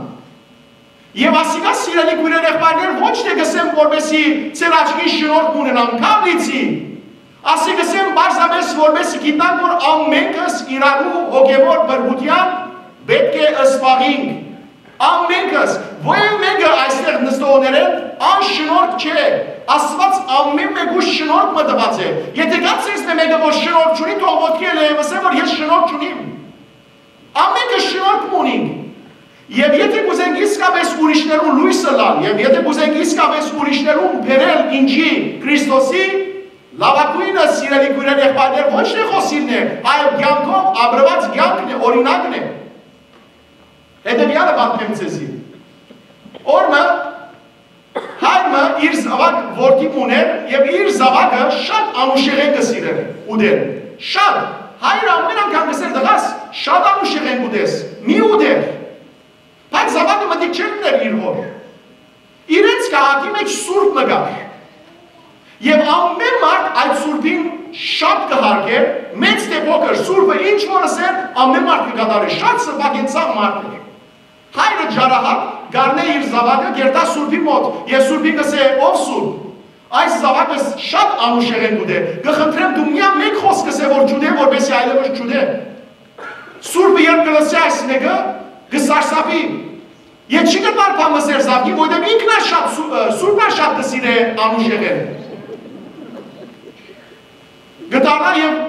Եվ ասիկա սիրելի քույրեր եղբայրներ ոչ թե գսեմ որպեսի ծեր աչքի շնորհք ունենամ, քավլիցի։ Ասի գսեմ բարձրապես որպեսի գիտնանք որ ամենքս իրարու հոգևոր բրգության պետք է ըսպաղինք։ Ամենքս, ոև մեկը այստեղ նստողներեն անշնորհք չէ, Աստված ամեն մեկուս շնորհք մտված է։ Եթե գացես մեկը որ շնորհք չունի, թող ոտքի էլ է ասեմ որ ես շնորհք չունիմ։ Ամենքը շնորհք ունենք։ Եվ եթե կուզենք իսկապես ուրիշներուն լույսը լալ, եւ եթե կուզենք իսկապես ուրիշներուն բերել ինջի Քրիստոսի, լավագույնը սիրելի քույրեր եղբայրներ ոչ թե խոսիլն է, այլ կյանքով ապրված կյանքն է, օրինակն է։ Հետևյալը պատմեմ ձեզի։ Օրը հայրը իր զավակ որդի ուներ եւ իր զավակը շատ անուշեղեն կսիրեր ուդեր։ Շատ հայրը ամեն անգամ կսեր դղաս շատ անուշեղեն ուդես։ Մի ուդեր։ Բայց զավակը մտիկ չէր ուներ իր հոր։ Իրենց քաղաքի մեջ սուրբ մգար։ Եվ ամեն մարդ այդ սուրբին շատ կհարգեր, մեծ թե փոքր սուրբը ինչ որ ասեր, ամեն մարդ կկատարեր, շատ սրբագենցաղ մարդ էր։ Հայրը ջարահատ գարնե իր զավակը գերտա սուրբի մոտ, և սուրբին կսե ով սուրբ, այս զավակը շատ անուշեղեն գուդե, կխնդրեմ դու միա մեկ խոսք կսե որ ջուդե, որպեսի այլևս ջուդե։ Սուրբը երբ կլսի այս նեգը, կսարսապի, ետ չի կտար պամսեր զավկի, որտև ինքնա սուրբա շատ կսիր է անուշեղեն։ Գտարնա և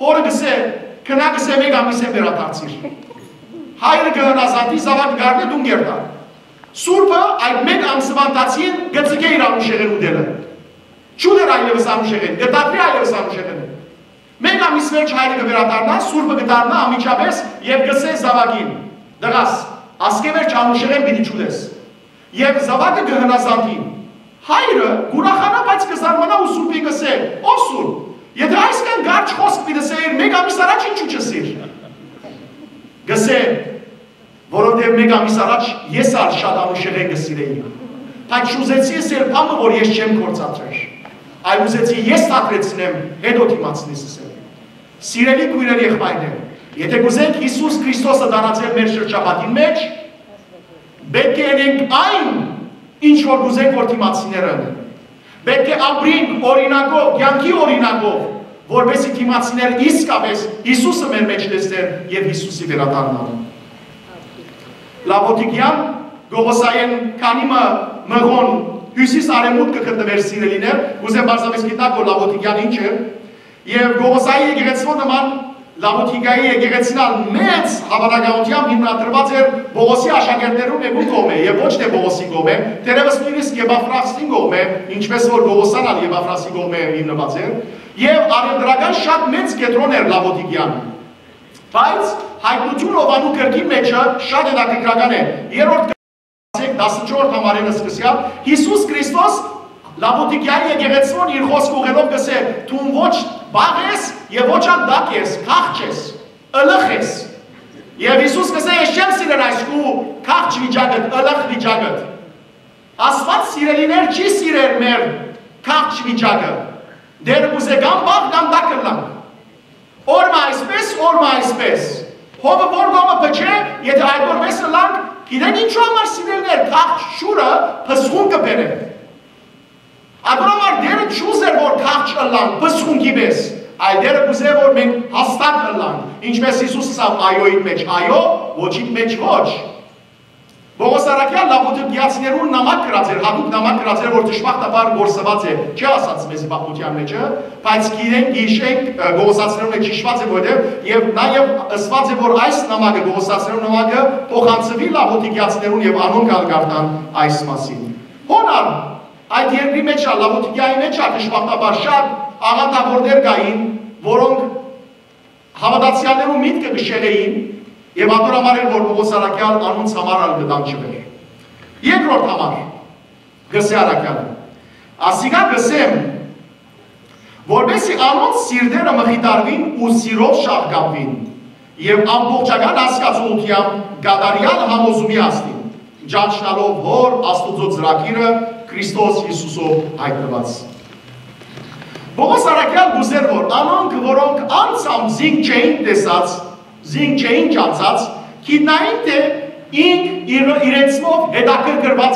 հորը գսե, կնա գսե մեկ ամիս է վերադարձիր։ Հայրը կհնազատի զավակ գարն է դուն գերտար։ Սուրբը այդ մեկ ամսվանտացին գծգե իր անուշեղեն ուդելը։ Չուդեր այլևս անուշեղեն, գտատրի այլևս անուշեղեն։ Մեկ ամիս վերջ հայրը կվերադառնա, սուրբը կդառնա ամիջապես և գսե զավակին։ Դղաս, ասկե վերջ անուշեղեն պիտի չուդես։ Եվ զավակը կհնազատի։ Հայրը գուրախանա, բայց կզարմանա ու սուրբին գսե, ով սուրբ։ Եթե այս կան գարչ խոսք պիտեսեիր, մեկ ամիս առաջ ինչու չսիր։ Գսե, որովհետև մեկ ամիս առաջ ես ալ շատ անուշեղեն գսիրեի։ Բայց շուզեցի ես էլ պամը, որ ես չեմ կործատրեր։ Այլ ուզեցի ես տատրեցնեմ, հետո թիմացնիս ասել։ Սիրելի քույրեր եղբայրներ, եթե կուզենք Հիսուս Քրիստոսը դառնալ մեր շրջապատին մեջ, պետք է անենք այն, ինչ որ կուզենք որ թիմացիները անեն։ Պետք է ապրենք օրինակով, կյանքի օրինակով, որպեսզի թիմացիներ իսկապես Հիսուսը մեր մեջ տեսնեն և Հիսուսի վերադառնան։ Լավոդիկյան Գողոսայեն քանիմը մղոն հյուսիս արևմուտքը գտնվեր սիրելիներ, կուզեմ բարձրապես գիտնակ որ Լավոդիկյան ինչ է, և Գողոսայի եկեղեցվո նման Լավոդիկայի եկեղեցինալ մեծ հավանականությամբ հիմնադրված էր Բողոսի աշակերտներում մեկու կողմ է և ոչ թե Բողոսի կողմ է, թերևս նույնիսկ Եբաֆրասին կողմ է, ինչպես որ Գողոսան ալ Եբաֆրասի կողմ է հիմնված էր, և արևդրական շատ մեծ կետրոն էր Լավոդիկյան։ Բայց հայտնություն ովանու կրքի մեջը շատ հետաքրքրական է։ Երրորդ 14 համարենը սկսյալ Հիսուս Քրիստոս Լավոդիկյայի եկեղեցվոն իր խոսք ուղելով գսե դու ոչ բաղ ես և ոչ ալ դակ ես, քաղջ ես, ըլխ ես։ Եվ Հիսուս գսե ես չեմ սիրել այս քու քաղջ վիճակըտ, ըլխ վիճակըտ։ Աստված սիրելիներ չի սիրել մեր քաղջ վիճակը։ Դեր կուզե կամ բաղ կամ դակ ըլանք։ Օրմա այսպես, հովը որ գոմը պջե, եթե այդ որպես լանք, գիտեն ինչու համար սիրելներ, կաղջ շուրը պսխուն կպեր է։ Ադոր համար դերը չուզեր, որ կաղջ լանք, պսխունքի բես, այլ դերը կուզեր, որ մենք հաստատ լանք, ինչպես Իսուս ասավ այոյին մեջ այո, ոչին մեջ ոչ։ Պողոս Արաքյան լավոդիկացիներուն նամակ գրած էր, հատուկ նամակ գրած էր, որ դժբախտաբար գործված է, չի ասած մեզ պատմության մեջը, բայց գիտենք, գիշենք գողոսացիներուն է ճիշված է, որտեղ եւ նաեւ ըսված է, որ այս նամակը գողոսացիներուն նամակը փոխանցվի լավոդիկացիներուն եւ անոնք ալգարտան այս մասին։ Հոնար այդ երկրի մեջ լավոդիկայի մեջ դժբախտաբար շատ աղանդավորներ կային, որոնք հավատացյալներու միտքը կշեղեին Եվ ատոր համար էր, որ Պողոս Արաքյան անոնց համար ալ գտան չվեր։ Երկրորդ համար, գսե Արաքյանը, ասիկա գսեմ, որբեսի անոնց սիրդերը մխիտարվին ու սիրով շաղկապվին և ամբողջական հասկացողությամբ գադարյալ համոզումի աստին, ճանչնալով հոր աստուծո ծրագիրը Քրիստոս Հիսուսով հայտնված։ Պողոս Արաքյան գուզեր, որ անոնք, որոնք անցամ զինք չէին տեսած, զինք չէին ճանցած, գիտնային թե ինք իրենցմով հետաքրքրված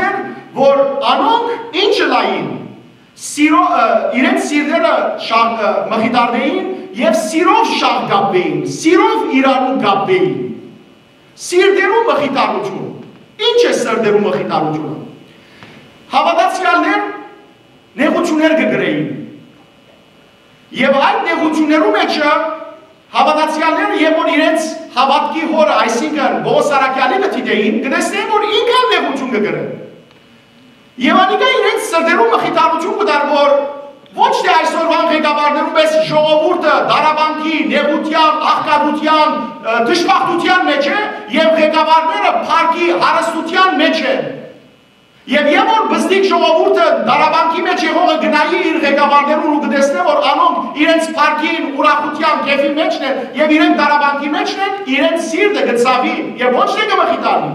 էր, որ անոնք ինչը լային, իրենց սիրդերը մխիտարվեին և սիրով շաղ գապվեին, սիրով իրարու գապվեին, սիրդերու մխիտարություն, ինչ է սրդերու մխիտարությունը, հավատացյալներ նեղություններ կգրեին, և այդ նեղություններու մեջը Հավատացյալները և որ իրենց հավատքի հորը, այսինքն Պողոս Արաքյանի գտիդեին, գտեսնեին, որ ինքան նեղություն կգրեն։ Եվ անիկա իրենց սրդերու մխիտարություն կդար, որ ոչ թե այսօրվան ղեկավարներու պես ժողովուրդը դարաբանքի, նեղության, աղքատության, դժբախտության մեջ է և ղեկավարները փառքի հարստության մեջ են։ Եվ որ բզդիկ ժողովուրդը դարաբանքի մեջ եղողը գնայի իր ղեկավարներուն ու գտեսնե, որ անոնք իրենց փառքին, ուրախության, կեֆի մեջն են և իրենք դարաբանքի մեջն են, իրենց սիրտը գծավի և ոչ թե կմխիտարվի։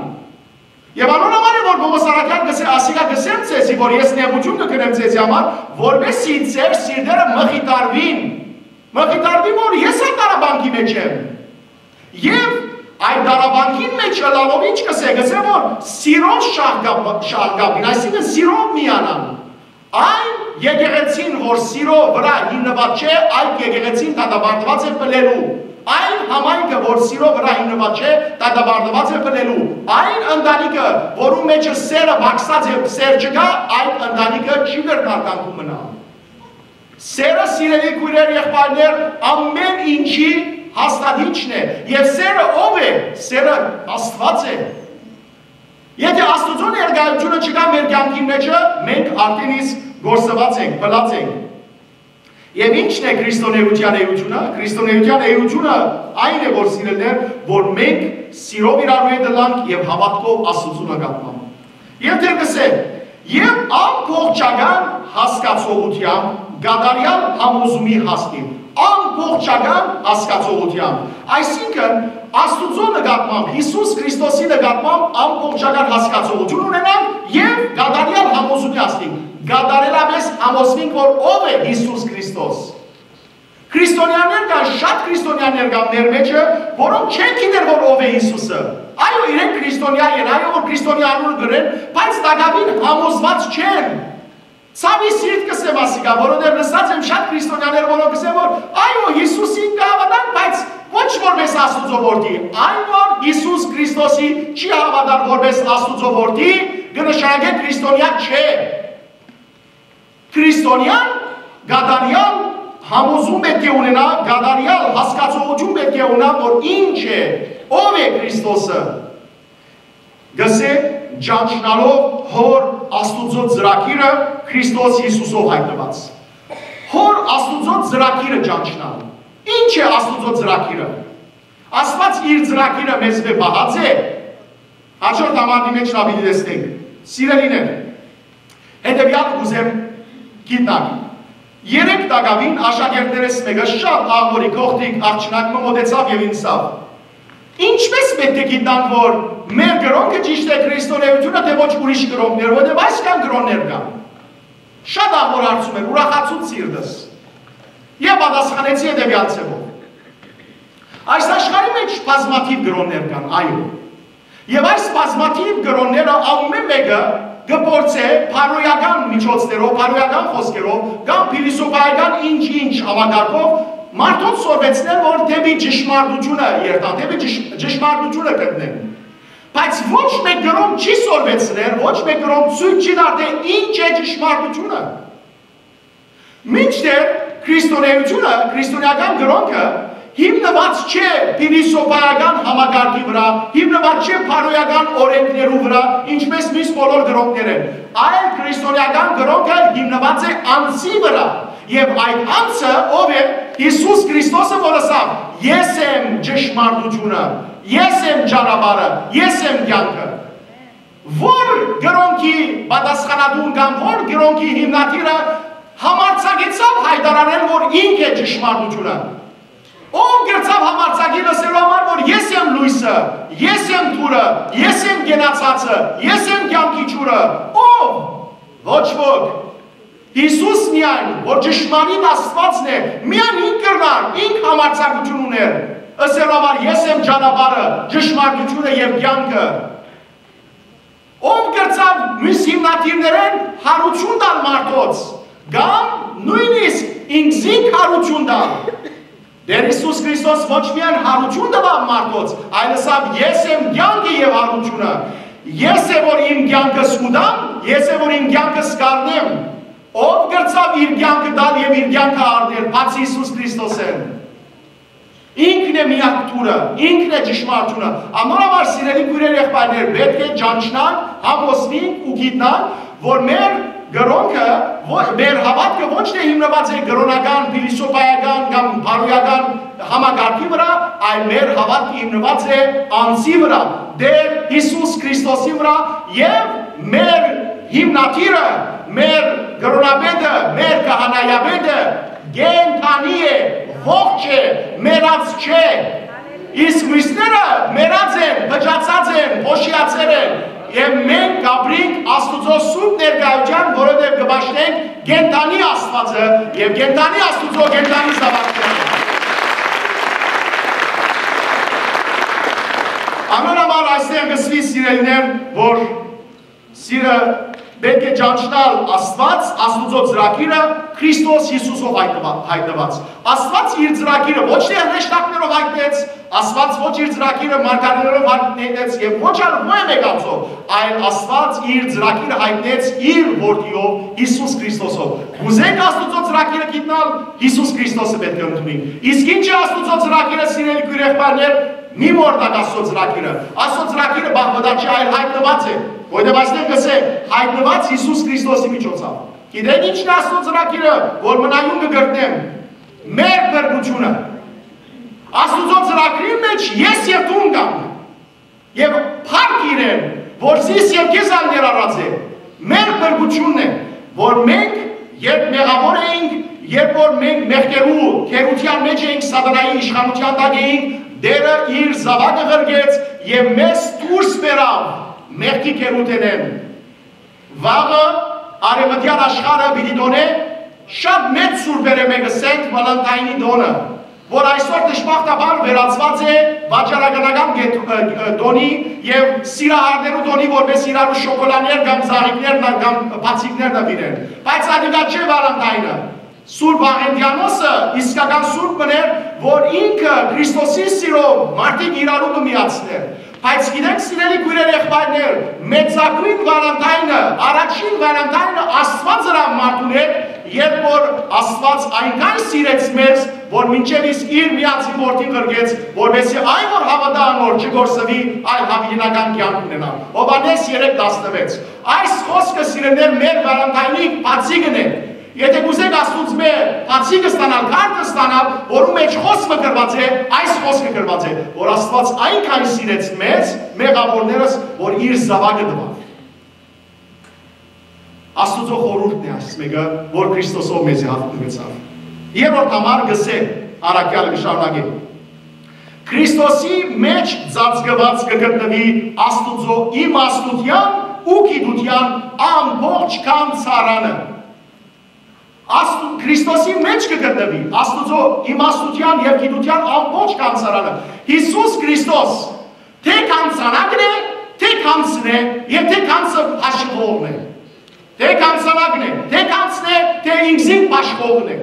Եվ անոն համար է, որ Պողոս Արաքյան ասիկա գսեմ ձեզի, որ ես նեղություն կգրեմ ձեզի համար, որպեսզի ձեր սիրտերը մխիտարվին, որ ես այդ դարաբանքի մեջ եմ։ Եվ այդ դարաբանքին մեջ ըլալով ինչ կսե, գսե, որ սիրով շաղգապին, այսինքն սիրով միանան։ Այն եկեղեցին, որ սիրով վրա հիմնված չէ, այդ եկեղեցին դատաբարտված է պլելու։ Այն համայնքը, որ սիրով վրա հիմնված չէ, դատաբարտված է պլելու։ Այն ընտանիքը, որում մեջը սերը բաքսած է, սեր չկա, այդ ընտանիքը չի վերնարկանքում մնա։ Սերը սիրելի քույրեր, եղբայրներ, ամեն ինչի հաստատիչն է, և սերը ով է, սերը Աստված է։ Եթե Աստուծո ներկայությունը չկա մեր կյանքի մեջը, մենք արդեն իսկ գործված ենք, բլած ենք։ Եվ ինչն է քրիստոնեության էությունը։ Քրիստոնեության էությունը այն է, որ սիրելներ, որ մենք սիրով իրարու հետ լանք և հավատքով Աստծու նկատմամբ։ Եվ դեր կսեմ, և ամբողջական հասկացողությամբ, գադարյալ համոզումի հասնիմ, ամբողջական հասկացողությամբ, այսինքն Աստուծո նկատմամբ, Հիսուս Քրիստոսի նկատմամբ ամբողջական հասկացողություն ունենանք և գադարյալ համոզումի հասնիմ, գադարելապես համոզվենք, որ ով է Հիսուս Քրիստոս։ Քրիստոնյաներ կան, շատ քրիստոնյաներ կան մեր մեջը, որոնք չեն գիտեր, որ ով է Հիսուսը։ Այո, իրենք քրիստոնյա են, այո, որ քրիստոնյա անուն գրեն, բայց տակավին համոզված չեն։ Ցավի սիրտ կսեմ ասիկա, որովհետև լսած եմ շատ քրիստոնյաներ, որոնք կսեն, որ այո, Հիսուսին կհավատան, բայց ոչ որպես Աստուծո որդի, այն որ Հիսուս Քրիստոսի չի հավատան որպես Աստուծո որդի, կնշանակե քրիստոնյա չէ։ Քրիստոնյան գադարյալ համոզում պետք է ունենա, գադարյալ հասկացողություն պետք է ունենա, որ ինչ է, ով է Քրիստոսը։ Գսե ճանչնալով հոր Աստուծո ծրագիրը Քրիստոս Հիսուսով հայտնված։ Հոր Աստուծո ծրագիրը ճանչնալ։ Ինչ է Աստուծո ծրագիրը։ Աստված իր ծրագիրը մեզ պահած է։ Հաջորդ համարի մեջ նավիդի տեսնենք։ Սիրելիներ, հետևյալ կուզեմ գիտնակ։ 3 տակավին աշակերտներս մեկը շատ աղորի կողտիկ աղջնակը մոտեցավ և ինձավ։ Ինչպես պետք է գիտնանք, որ մեր գրոնքը ճիշտ է քրիստոնեությունը, թե ոչ ուրիշ գրոնքներ, որտեղ այսքան գրոններ կան։ Շատ աղոր հարցում են, ուրախացուց սիրտս։ Եվ պատասխանեցի հետևյալ ձևով։ Այս աշխարհի մեջ բազմաթիվ գրոններ կան, այո։ Եվ այս բազմաթիվ գրոնները ամեն մեկը կփորձե փարոյական միջոցներով, փարոյական խոսքերով, կամ փիլիսոփայական ինչ-ինչ համակարգով մարդոց սորվեցնել, որ դեպի ճշմարտությունը երթան, դեպի ճշմարտությունը գտնեն։ Բայց ոչ մեկ գրոն չի սորվեցնել, ոչ մեկ գրոն ցույց չի տա, թե ինչ է ճշմարտությունը։ Մինչդեռ քրիստոնեությունը, քրիստոնեական գրոնքը հիմնված չէ փիլիսոփայական համակարգի վրա, հիմնված չէ փարոյական օրենքներու վրա, ինչպես մյուս բոլոր գրոնքները, այլ քրիստոնեական գրոնքը հիմնված է անձի վրա, եւ այդ անձը ով է Հիսուս Քրիստոսը, որ ասավ. Ես եմ ճշմարտությունը, ես եմ ճանապարհը, ես եմ կյանքը։ Որ գրոնքի պատասխանատուն կամ որ գրոնքի հիմնադիրը համարձակեցավ հայտարարել, որ ինք է ճշմարտությունը։ Ով գրծավ համարձակին ասելու համար, որ ես եմ լույսը, ես եմ թուրը, ես եմ գենացածը, ես եմ կյանքի ջուրը։ Ով? Ոչ ոք։ Հիսուս միայն, որ ճշմարիտ Աստվածն է, միայն ինք կրնար, ինք համարձակություն ուներ։ Ասելու համար ես եմ ճանապարհը, ճշմարտությունը եւ կյանքը։ Ով գրծավ մյուս հիմնադիրներեն հարություն տալ մարդոց, կամ նույնիսկ ինքզին հարություն տալ։ Դեր Հիսուս Քրիստոս ոչ միայն հարություն տվավ մարդոց, այլ ասավ ես եմ կյանքը եւ հարությունը։ Ես է որ իմ կյանքս ուտամ, ես է որ իմ կյանքս կառնեմ։ Ով գրծավ իր կյանքը տալ եւ իր կյանքը առնել, բացի Հիսուս Քրիստոսեն։ Ինքն է միակ թուրը, ինքն է ճշմարտությունը։ Անորոշ սիրելի քույրեր եղբայրներ, պետք է ճանչնանք, համոզվենք ու գիտնանք, որ մեր գրոնքը, մեր հավատքը ոչ թե հիմնված է գրոնական, փիլիսոփայական կամ փարոյական համակարգի վրա, այլ մեր հավատքը հիմնված է անձի վրա, Տեր Հիսուս Քրիստոսի վրա եւ մեր հիմնադիրը, մեր գրոնապետը, մեր քահանայապետը գենթանի է, ողջ է, մեռած չէ։ Իսկ մյուսները մեռած են, բջացած են, փոշիացել են։ Եվ մենք կապրինք Աստուծո սուրբ ներկայության, որովհետև կբաշխենք գենթանի Աստվածը եւ գենթանի Աստուծո գենթանի զավակները։ Ամենամար այստեղ գսվի սիրելիներ, որ սիրը պետք է ճանչնալ Աստված, Աստուծո ծրագիրը Քրիստոս Հիսուսով հայտնված։ Աստված իր ծրագիրը ոչ թե հրեշտակներով հայտնեց, Աստված ոչ իր ծրագիրը մարգարեներով հայտնեց եւ ոչ այլ մեկացով, այլ Աստված իր ծրագիրը հայտնեց իր որդիով Հիսուս Քրիստոսով։ Ուզենք Աստուծո ծրագիրը գիտնալ, Հիսուս Քրիստոսը պետք է ընդունենք։ Իսկ ինչ է Աստուծո ծրագիրը, սիրելի քույրեր, մի մորտակ Աստծո ծրագիրը։ Աստծո ծրագիրը բաղբդաճ է, այլ հայտնված է։ Որտեղ այստեղ գսե հայտնված Հիսուս Քրիստոսի միջոցով։ Գիտեք ինչն է Աստծո ծրագիրը, որ մնայուն կգտնեմ մեր բերգությունը։ Աստուծո ծրագրի մեջ ես եւ դու կան։ Եվ փառք իրեն, որ զիս եւ քեզ ներառած է։ Մեր բերգությունն է, որ մենք երբ մեղավոր էինք, երբ որ մենք մեղքերու քերության մեջ էինք, սատանայի իշխանության տակ էինք, Դերը իր զավակը ղրգեց եւ մեզ դուրս բերավ մեղքի քերութենեն։ Վաղը արևմտյան աշխարհը պիտի դոնե շատ մեծ սուրբեր է մեկը Սենտ Վալենտայնի դոնը, որ այսօր դժբախտաբար վերածված է վաճառականական դոնի եւ սիրահարներու դոնի, որպես իրարու շոկոլաներ կամ զաղիկներ կամ բացիկներ նվիրեն։ Բայց ադիգա չէ Վալենտայնը։ Սուրբ Աղենտյանոսը իսկական սուրբ մներ, որ ինքը Քրիստոսի սիրով մարդիկ իրարու կմիացներ։ Բայց գիտեք սիրելի քույրեր եղբայրներ, մեծագույն Վալենտայնը, առաջին Վալենտայնը Աստված հրավ մարդուն հետ, երբ որ Աստված այնքան սիրեց մեզ, որ մինչև իսկ իր միացի որդին ղրգեց, որպեսզի այն որ հավատա անոր չգործվի, այլ հավիտենական կյանք ունենա։ Հովհաննես 3:16։ Այս խոսքը սիրելիներ մեր Վալենտայնի բացիկն է։ Եթե կուզեք Աստուծո մեր բացիկը ստանալ, քարտը ստանալ, որում մեջ խոսքը գրված է, այս խոսքը գրված է, որ Աստված այնքան սիրեց մեզ, մեղավորներս, որ իր զավակը տվավ։ Աստուծո խորհուրդն է այս մեկը, որ Քրիստոսով մեզ հաղթեցավ։ Երրորդ համար գսե առաքյալը կշարունակի։ Քրիստոսի մեջ ծածկված կգտնվի Աստուծո իմաստության ու գիտության ամբողջ կանցարանը։ Քրիստոսի մեջ կգտնվի Աստծո իմաստության եւ գիտության ամբողջ կանցարանը Հիսուս Քրիստոս թե կանցանակն է թե կանցն է եւ թե կանցը աշխողն է թե կանցանակն է թե կանցն է թե ինքսին աշխողն է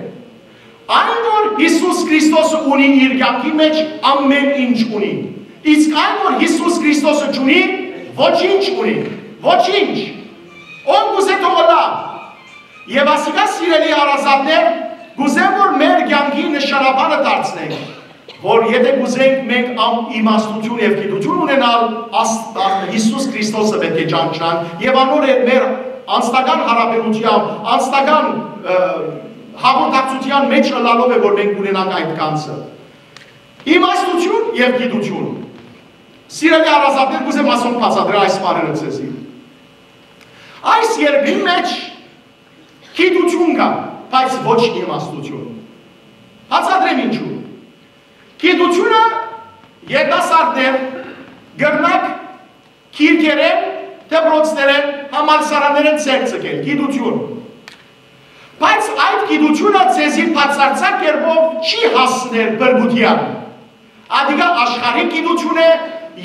այն որ Հիսուս Քրիստոսը ունի իր կյանքի մեջ ամեն ինչ ունի իսկ այն որ Հիսուս Քրիստոսը չունի ոչինչ ունի ոչինչ ով գուզե թողնա Եվ ասիկա սիրելի հարազատներ, գուզեմ որ մեր կյանքի նշանաբանը դարձնենք, որ եթե գուզենք մենք իմաստություն եւ գիտություն ունենալ, Հիսուս Քրիստոսը պետք է ճանչնան եւ անոր հետ մեր անձնական հարաբերությամբ, անձնական հաղորդակցության մեջ լալով է որ մենք ունենանք այդ կանցը։ Իմաստություն եւ գիտություն։ Սիրելի հարազատներ, գուզեմ ասում բացատրել այս բառերը ցեզի։ Այս երկրի մեջ Գիտություն կա, բայց ոչ իմաստություն։ Բացատրեմ ինչու։ Գիտությունը երիտասարդներ գրնակ քիրքերեն, դպրոցներեն, համալսարաններեն ցերկ ցկել, գիտություն։ Բայց այդ գիտությունը ցեզի բացարձակ կերպով չի հասներ բրգության։ Ադիգա աշխարհի գիտություն է,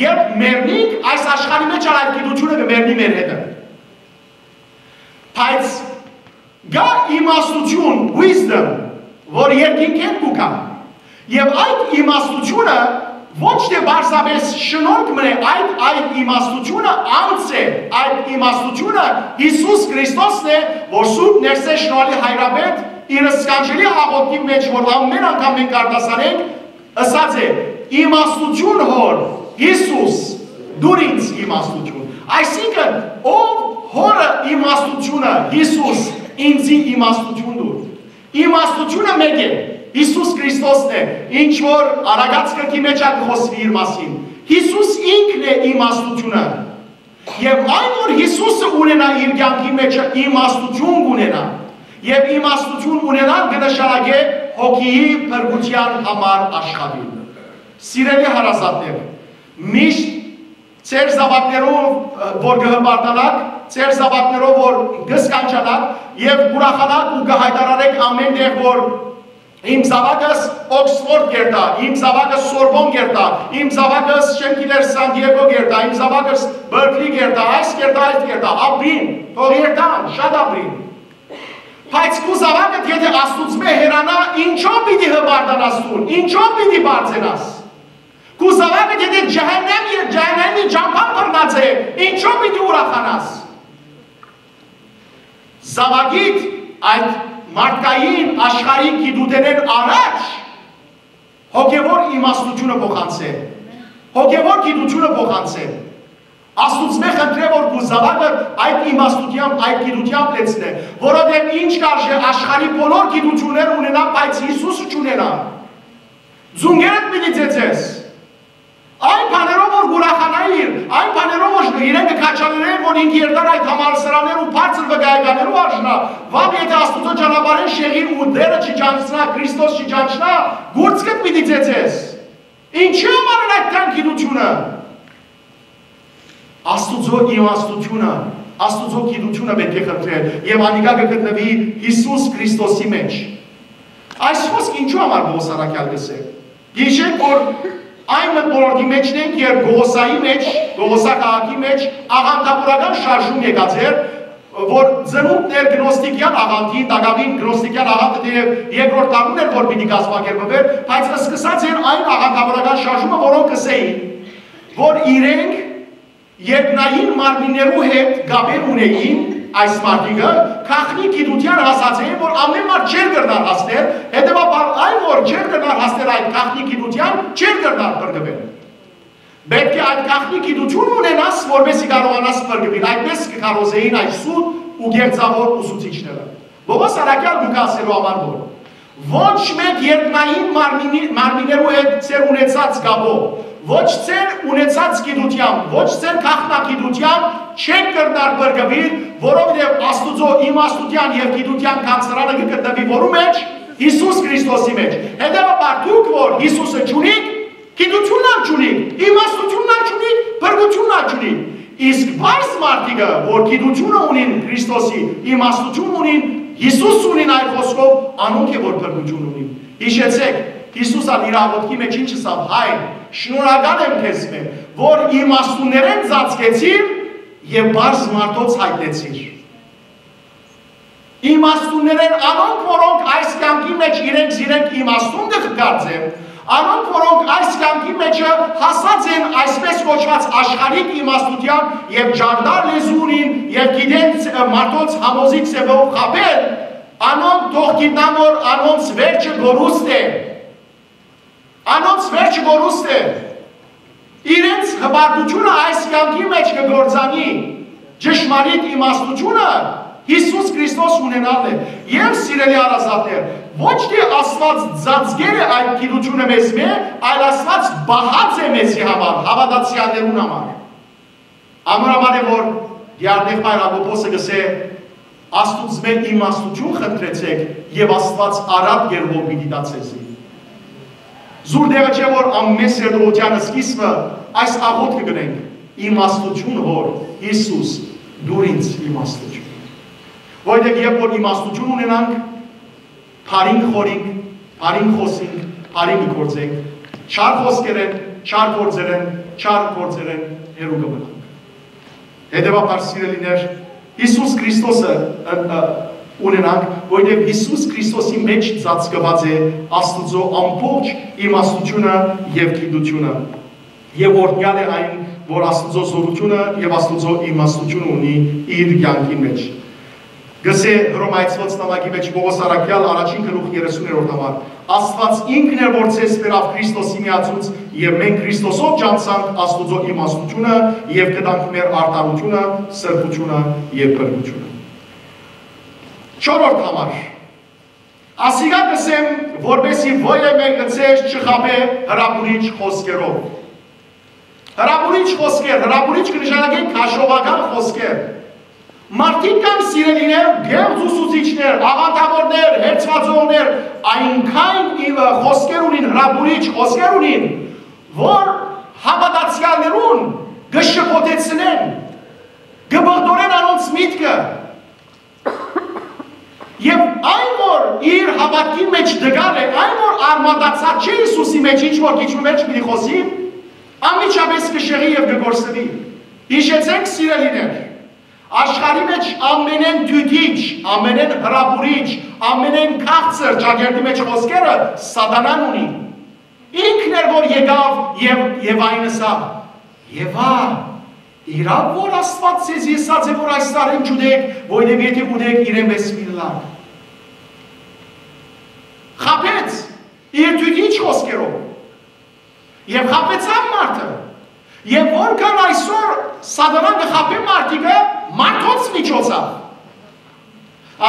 երբ մերնիկ այս աշխարհի մեջ այդ գիտությունը կմերնի մեր հետը։ Բայց Գա իմաստություն, wisdom, որ երկինքեն կուկա, և այդ իմաստությունը ոչ թե բարսապես շնորք մնե, այդ իմաստությունը անց է, այդ իմաստությունը Հիսուս Քրիստոսն է, որ սուրբ ներսե շնորհալի հայրապետ իր սքանչելի աղոթքի մեջ, որ ամեն անգամ մենք արտասանենք, ասած է, իմաստություն հոր, Հիսուս, դուր ինձ իմաստություն, այսինքն, ով հորը իմաստությունը, Հիսուս, ինձի իմաստություն դուր։ Իմաստությունը մեկ է, Հիսուս Քրիստոսն է, ինչ որ արագած կրկի մեջ խոսվի իր մասին։ Հիսուս ինքն է իմաստությունը։ Եվ այն որ Հիսուսը ունենա իր կյանքի մեջ իմաստություն ունենա, եւ իմաստություն ունենալ կնշանակե հոգիի փրկության համար աշխատել։ Սիրելի հարազատներ, միշտ Ձեր զավակներով որ կհպարտանաք, ձեր զավակներով որ կսկանչանաք եւ ուրախանաք ու կհայտարարեք ամեն տեղ որ իմ զավակս Օքսֆորդ գերտա, իմ զավակս Սորբոն գերտա, իմ զավակս Շենքիլեր Սան Դիեգո գերտա, իմ զավակս Բերկլի գերտա, այս գերտա, ապրին, թող երթան, շատ ապրին։ Բայց քու զավակը եթե Աստծո հերանա, ինչո՞վ պիտի հպարտանաս դու, ինչո՞վ պիտի բարձենաս։ Քու զավակը եթե ջահենամի ճամփան բռնած է, ինչո՞վ պիտի ուրախանաս։ Զավակիդ այդ մարդկային աշխարհի գիտութենեն առաջ հոգևոր իմաստությունը փոխանցե, հոգևոր գիտությունը փոխանցե։ Աստուծո խնդրե որ քու զավակը այդ իմաստությամբ, այդ գիտությամբ լեցնե, որովհետև ինչ կարժե աշխարհի բոլոր գիտություններ ունենա, բայց Հիսուսը չունենա։ Ձունգերդ պիտի ծեծես։ Այն բաներով որ ուրախանայիր, այն բաներով որ իրենք կքաչաներեն, որ ինք երդար այդ համալսարաններ ու բարձր վկայականներով արժնա, վաղ եթե Աստուծո ճանապարհին շեղին ու դերը չճանչնա, Քրիստոս չճանչնա, գործքդ պիտի ծեծես։ Ինչի համար են այդ գիտությունը։ Աստուծո իմաստությունը, Աստուծո գիտությունը պետք է խնդրել եւ անիկա կգտնվի Հիսուս Քրիստոսի մեջ։ Այս խոսքը ինչու համար Պողոս առաքյալ գսե։ Գիշեք որ այն մտորքի մեջն ենք, երբ Գողոսայի մեջ, Գողոսա քաղաքի մեջ աղանդավորական շարժում եկած էր, որ ծնունդներ գնոստիկյան աղանդի, տակավին գնոստիկյան աղանդը դեպ երկրորդ տարուն էր, որ պիտի կազմակերպվեր, բայց սկսած էր այն աղանդավորական շարժումը, որոնք կսեին, որ իրենք երկնային մարմիններու հետ գաբեր ունեին այս մարդիկը, քաղնի գիտության հասած էին, որ ամեն մարդ չեր կրնար հասներ, հետևաբար այն որ չեր կրնար հասներ այդ քաղնի գիտության, չեր կրնար բրգվել։ Պետք է այդ քաղնի գիտություն ունենաս, որպեսզի կարողանաս բրգվել, այդպես կկարողեին այդ սուտ ու գերձավոր ուսուցիչները։ Պողոս առաքյալ գուք ասելու համար որ ոչ մեկ երկնային մարմիններու հետ ծեր ունեցած գաբով, ոչ ծեր ունեցած գիտությամբ, ոչ ծեր քաղնակիտությամբ չեք կրնար բրգվել, որովհետև Աստուծո իմաստության եւ գիտության կանցրանը կգտնվի որու մեջ, Հիսուս Քրիստոսի մեջ։ Հետևաբար դուք որ Հիսուսը չունիք, գիտությունն չունիք, իմաստությունն չունիք, բրգությունն չունիք։ Իսկ այս մարդիկը, որ գիտությունը ունին Քրիստոսի, իմաստություն ունին, Հիսուս ունին այդ խոսքով անոնք է որ փրկություն ունին։ Հիշեցեք, Հիսուսը իր աղոթքի մեջ ինչ ասավ, հայր, շնորհակալ եմ քեզ մե, որ իմաստուններեն ծածկեցիր եւ բարձ մարդոց հայտնեցիր։ Իմաստուններեն անոնք, որոնք այս կյանքի մեջ իրենք իմաստուն կգործեն, անոնք, որոնք այս կյանքի մեջ հասած են այսպես կոչված աշխարհիկ իմաստության եւ ջարդար լեզու ունին եւ գիտեն մարդոց համոզիկ սեվով խաբել, անոնք թող գիտնան որ անոնց վերջը գորուստ է։ Անոնց վերջը գորուստ է։ Իրենց հպարտությունը այս կյանքի մեջ կգործանի, ճշմարիտ իմաստությունը Հիսուս Քրիստոս ունենալն է։ Եվ սիրելի հարազատներ, ոչ թե Աստված ծածկել է այդ գիտությունը մեզ մե, այլ Աստված բահած է մեզի համար, հավատացյալներուն համար։ Ամենաբար է որ Դիարնեղբայր Հակոբոսը գսե Աստուծո մեր իմաստություն խնդրեցեք եւ Աստված արատ գերվով պիտի տա ցեզի։ Զուր դեղը չէ որ ամեն սերտողության սկիզբը այս աղոթքը գնենք իմաստություն հոր Հիսուս դուր ինձ իմաստություն։ Որտեղ երբ որ իմաստություն ունենանք, բարին խորինք, բարին խոսենք, բարին գործենք, չար խոսքեր են, չար գործեր են, չար գործեր են հերու կմնանք։ Հետևաբար սիրելիներ, Հիսուս Քրիստոսը ունենանք, որտեղ Հիսուս Քրիստոսի մեջ ծածկված է Աստծո ամբողջ իմաստությունը եւ գիտությունը։ Եվ օրհնյալ է այն, որ Աստծո զորությունը եւ Աստծո իմաստությունը ունի իր կյանքի մեջ։ Գսե Հռոմայացված նամակի մեջ Պողոս առաքյալ առաջին գլուխ 30-րդ համար Աստված ինքն է որ ցես բերավ Քրիստոսի միացուց եւ մենք Քրիստոսով ջանցանք Աստծո իմաստությունը եւ կտանք մեր արտարությունը, սրբությունը եւ փրկությունը։ 4-րդ համար Ասիգա գսեմ որբեսի ոյե մենք ցես չխաբե հրապուրիչ խոսքերով։ Հրապուրիչ խոսքեր, հրապուրիչ կնշանակեն քաշովական խոսքեր։ Մարդիկ կան սիրելիներ, գեղձ ուսուցիչներ, աղանդավորներ, հերցվածողներ, այնքան խոսքեր ունին, հրապուրիչ խոսքեր ունին, որ հավատացյալներուն գշփոթեցնեն, գբղդորեն անոնց միտքը։ Եվ այն որ իր հավատքի մեջ դգալ է, այն որ արմատացած չէ Հիսուսի մեջ, ինչ որ քիչ մեջ պիտի խոսի, անմիջապես կշեղի եւ կգործվի։ Հիշեցեք սիրելիներ, աշխարհի մեջ ամենեն դյութիչ, ամենեն հրապուրիչ, ամենեն քաղցր ճակերտի մեջ խոսքերը սատանան ունի։ Ինքն էր որ եկավ եւ այն ասավ. Եվա, իրավ որ Աստված ձեզ եսած է որ այս տարին չուդեք, որովհետեւ եթե ուդեք իրեն մեզ միլակ։ Խապեց իր դյութիչ խոսքերով։ Եվ խապեցավ մարդը։ Եվ որքան այսօր սատանան կխապի մարդիկը մարդոց միջոցով։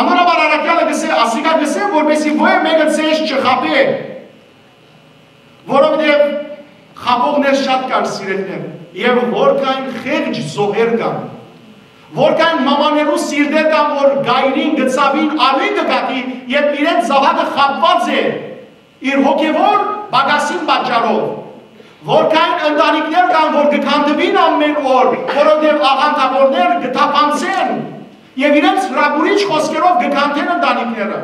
Ամենաբար առաքյալը գսե, ասիկա գսե, որպեսի ոյը մեկը ցես չխապի։ Որովհետև խապողներ շատ կան սիրելիներ, եւ որքան խեղճ զոհեր կան, որքան մամաներու սիրտեր կան, որ գայրին գծավին արույն կգատի, եւ իրեն զավակը խապված է իր հոգեվոր բագասին պատճառով։ Որքան ընտանիքներ կան, որ կքանդվին ամեն օր, որովհետև աղանդավորներ կթափանցեն եւ իրենց հրապուրիչ խոսքերով կքանդեն ընտանիքները։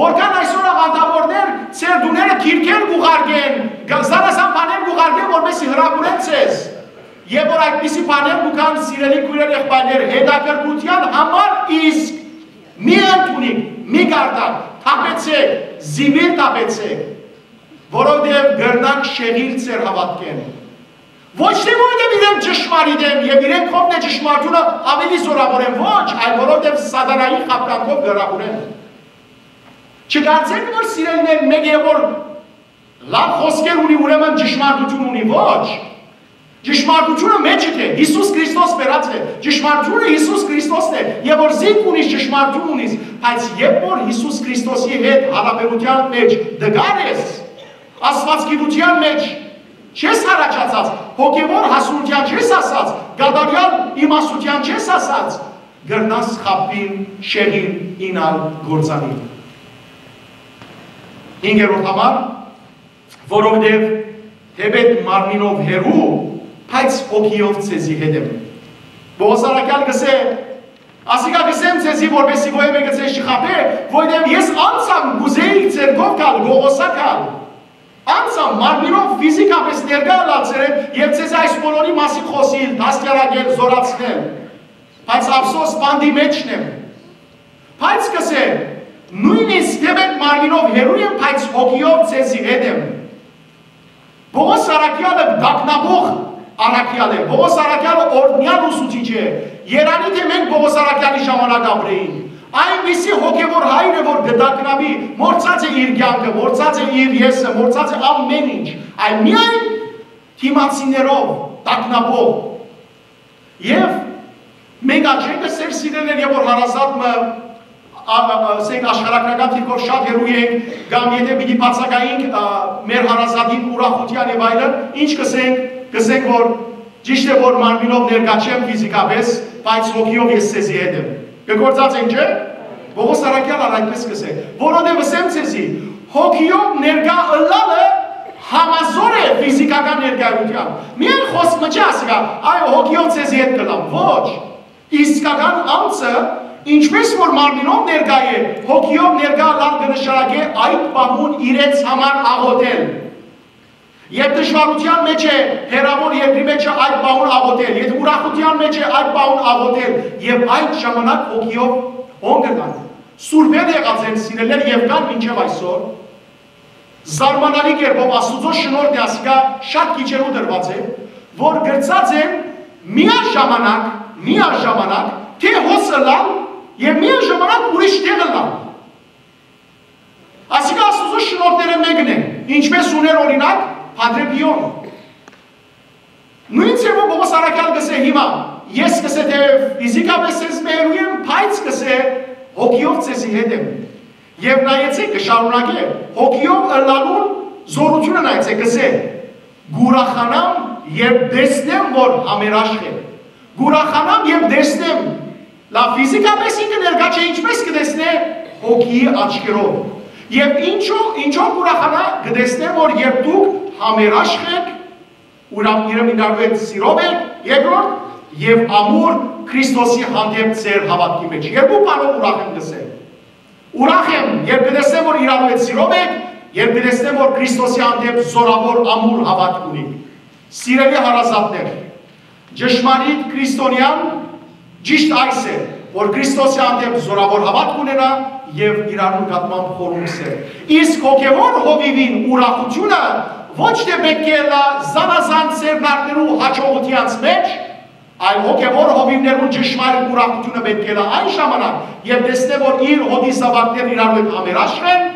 Որքան այսօր աղանդավորներ ցերդուները քիրքեն գուղարկեն, գազանասան բաներ գուղարկեն, որպեսզի հրապուրեն ցես։ Եվ որ այդպիսի բաներ գուքան սիրելի քույրեր եղբայրներ, հետաքրքրության համար իսկ մի ընդունիկ, մի գարտակ, թափեցեք, զիվիլ թափեցեք։ Որովհետև գրնանք շեղիլ ծեր հավատքեն։ Ոչ թե որովհետև իրենք ճշմարիտ են եւ իրենք ովն է ճշմարտությունը ավելի զորավոր են, ոչ, այլ որովհետև սատանայի խապկանքով գրավորեն։ Չկարծեք որ սիրելիներ մեկ է որ լավ խոսքեր ունի ուրեմն ճշմարտություն ունի, ոչ։ Ճշմարտությունը մեջը թե Հիսուս Քրիստոս բերած է, ճշմարտությունը Հիսուս Քրիստոսն է, եւ որ զինք ունիս ճշմարտություն ունիս, բայց երբ որ Հիսուս Քրիստոսի հետ հարաբերության մեջ դգար ես, աստվածգիտության մեջ չես հարաճացած, հոգևոր հասունության չես ասած, գադարյալ իմաստության չես ասած, գրնաս խապին, շեղին, ինալ, գործանին։ 5-րդ համար, որովհետև թեպետ մարմինով հերու, բայց հոգիով ցեզի հետ եմ։ Պողոս առաքյալ գսե, Ասիկա գսեմ ձեզի, որպեսի ոյ մեկը ձեզ չխապե, որտեղ ես անցամ գուզեի ձերքով կալ, գողոսա կալ։ Անցամ մարմինով ֆիզիկապես ներկա լացել եւ ձեզ այս բոլորի մասին խոսիլ, դաստիարակել, զորացնել։ Բայց ափսոս բանդի մեջն եմ։ Բայց կսեմ, նույնիսկ դեպ մարմինով հերու եմ, բայց հոգիով ձեզի հետ եմ։ Պողոս Արաքյալը դակնաբող Արաքյալ է, Պողոս Արաքյալը օրդնյալ ուսուցիչ է, երանի թե մենք Պողոս Արաքյալի ժամանակ ապրեին, այնպիսի հոգևոր հայր է, որ գդակնաբի, մորցած է իր կյանքը, մորցած է իր եսը, մորցած է ամեն ինչ, այլ միայն թիմացիներով, դակնաբող։ Եվ մենք աչենքը սեր սիրել եւ որ հարազատը ասենք աշխարհակրական թիրքով շատ հերու ենք, կամ եթե պիտի բացակայինք մեր հարազատին ուրախության եւ այլն, ինչ կսենք, որ ճիշտ է որ մարմինով ներկա չեմ ֆիզիկապես, բայց հոգիով ես ցեզի հետ եմ։ Կգործած ենք, չէ՞։ Պողոս Արաքյալը այդպես կսե, որովհետեւ ասեմ ցեզի, հոգիով ներկա ըլլալը համազոր է ֆիզիկական ներկայության։ Միայն խոսքը չի ասիկա, այ հոգիով ցեզի հետ կլամ, ոչ։ Իսկական անձը ինչպես որ մարմինով ներկա է, հոգիով ներկա լավ կնշանակե այդ պահուն իրենց համար աղոթել։ Եվ դժվարության մեջ է, հեռավոր երկրի մեջ է այդ պահուն աղոթել, եթե ուրախության մեջ է այդ պահուն աղոթել, եւ այդ ժամանակ հոգիով ոնգնան։ Սուրբեր եղած են սիրելեր եւ կան մինչեւ այսօր։ Զարմանալի կերպով Աստուծո շնորհն է ասիկա շատ քիչերու դրված է, որ գրծած են միաժամանակ թե հոսը լավ եւ միայն ժամանակ ուրիշ տեղը լավ։ Ասիկա Աստուծո շնորհները մեկն է, ինչպես ուներ օրինակ Փադրեբիոն։ Նույն ցեվը Պողոս Արաքյալ գսե հիմա, ես գսե թե ֆիզիկապես ես մերու եմ, բայց գսե հոգիով ցեզի հետ եմ։ Եվ նայեցեք կշարունակե, հոգիով ըլլալուն զորությունը նայեցեք գսե, գուրախանամ եւ դեսնեմ որ համերաշխ է։ Գուրախանամ եւ դեսնեմ լավ ֆիզիկապես ինքը ներկա չէ, ինչպես կտեսնե հոգիի աչքերով։ Եվ ինչով ուրախանա կտեսնե, որ երբ դուք համերաշխ եք, իրար հետ սիրով եք, երկրորդ, եւ ամուր Քրիստոսի հանդեպ ձեր հավատքի մեջ։ Երկու բանով ուրախ եմ գսել։ Ուրախ եմ, երբ կտեսնեմ, որ իրար հետ սիրով եք, երբ կտեսնեմ, որ Քրիստոսի հանդեպ զորավոր ամուր հավատք ունիք։ Սիրելի հարազատներ, ճշմարիտ քրիստոնյան ճիշտ այս է, որ Քրիստոսի հանդեպ զորավոր հավատք ունենա եւ իրար նկատմամբ խորհուրդ։ Իսկ հոգեվոր հովիվին ուրախությունը ոչ թե պետք է լա զանազան սերնարներու հաջողությանց մեջ, այլ հոգեվոր հովիվներու ճշմարիտ ուրախությունը պետք է լա այն ժամանակ, երբ տեսնե որ իր հոդի զավակներն իրար հետ համերաշխ են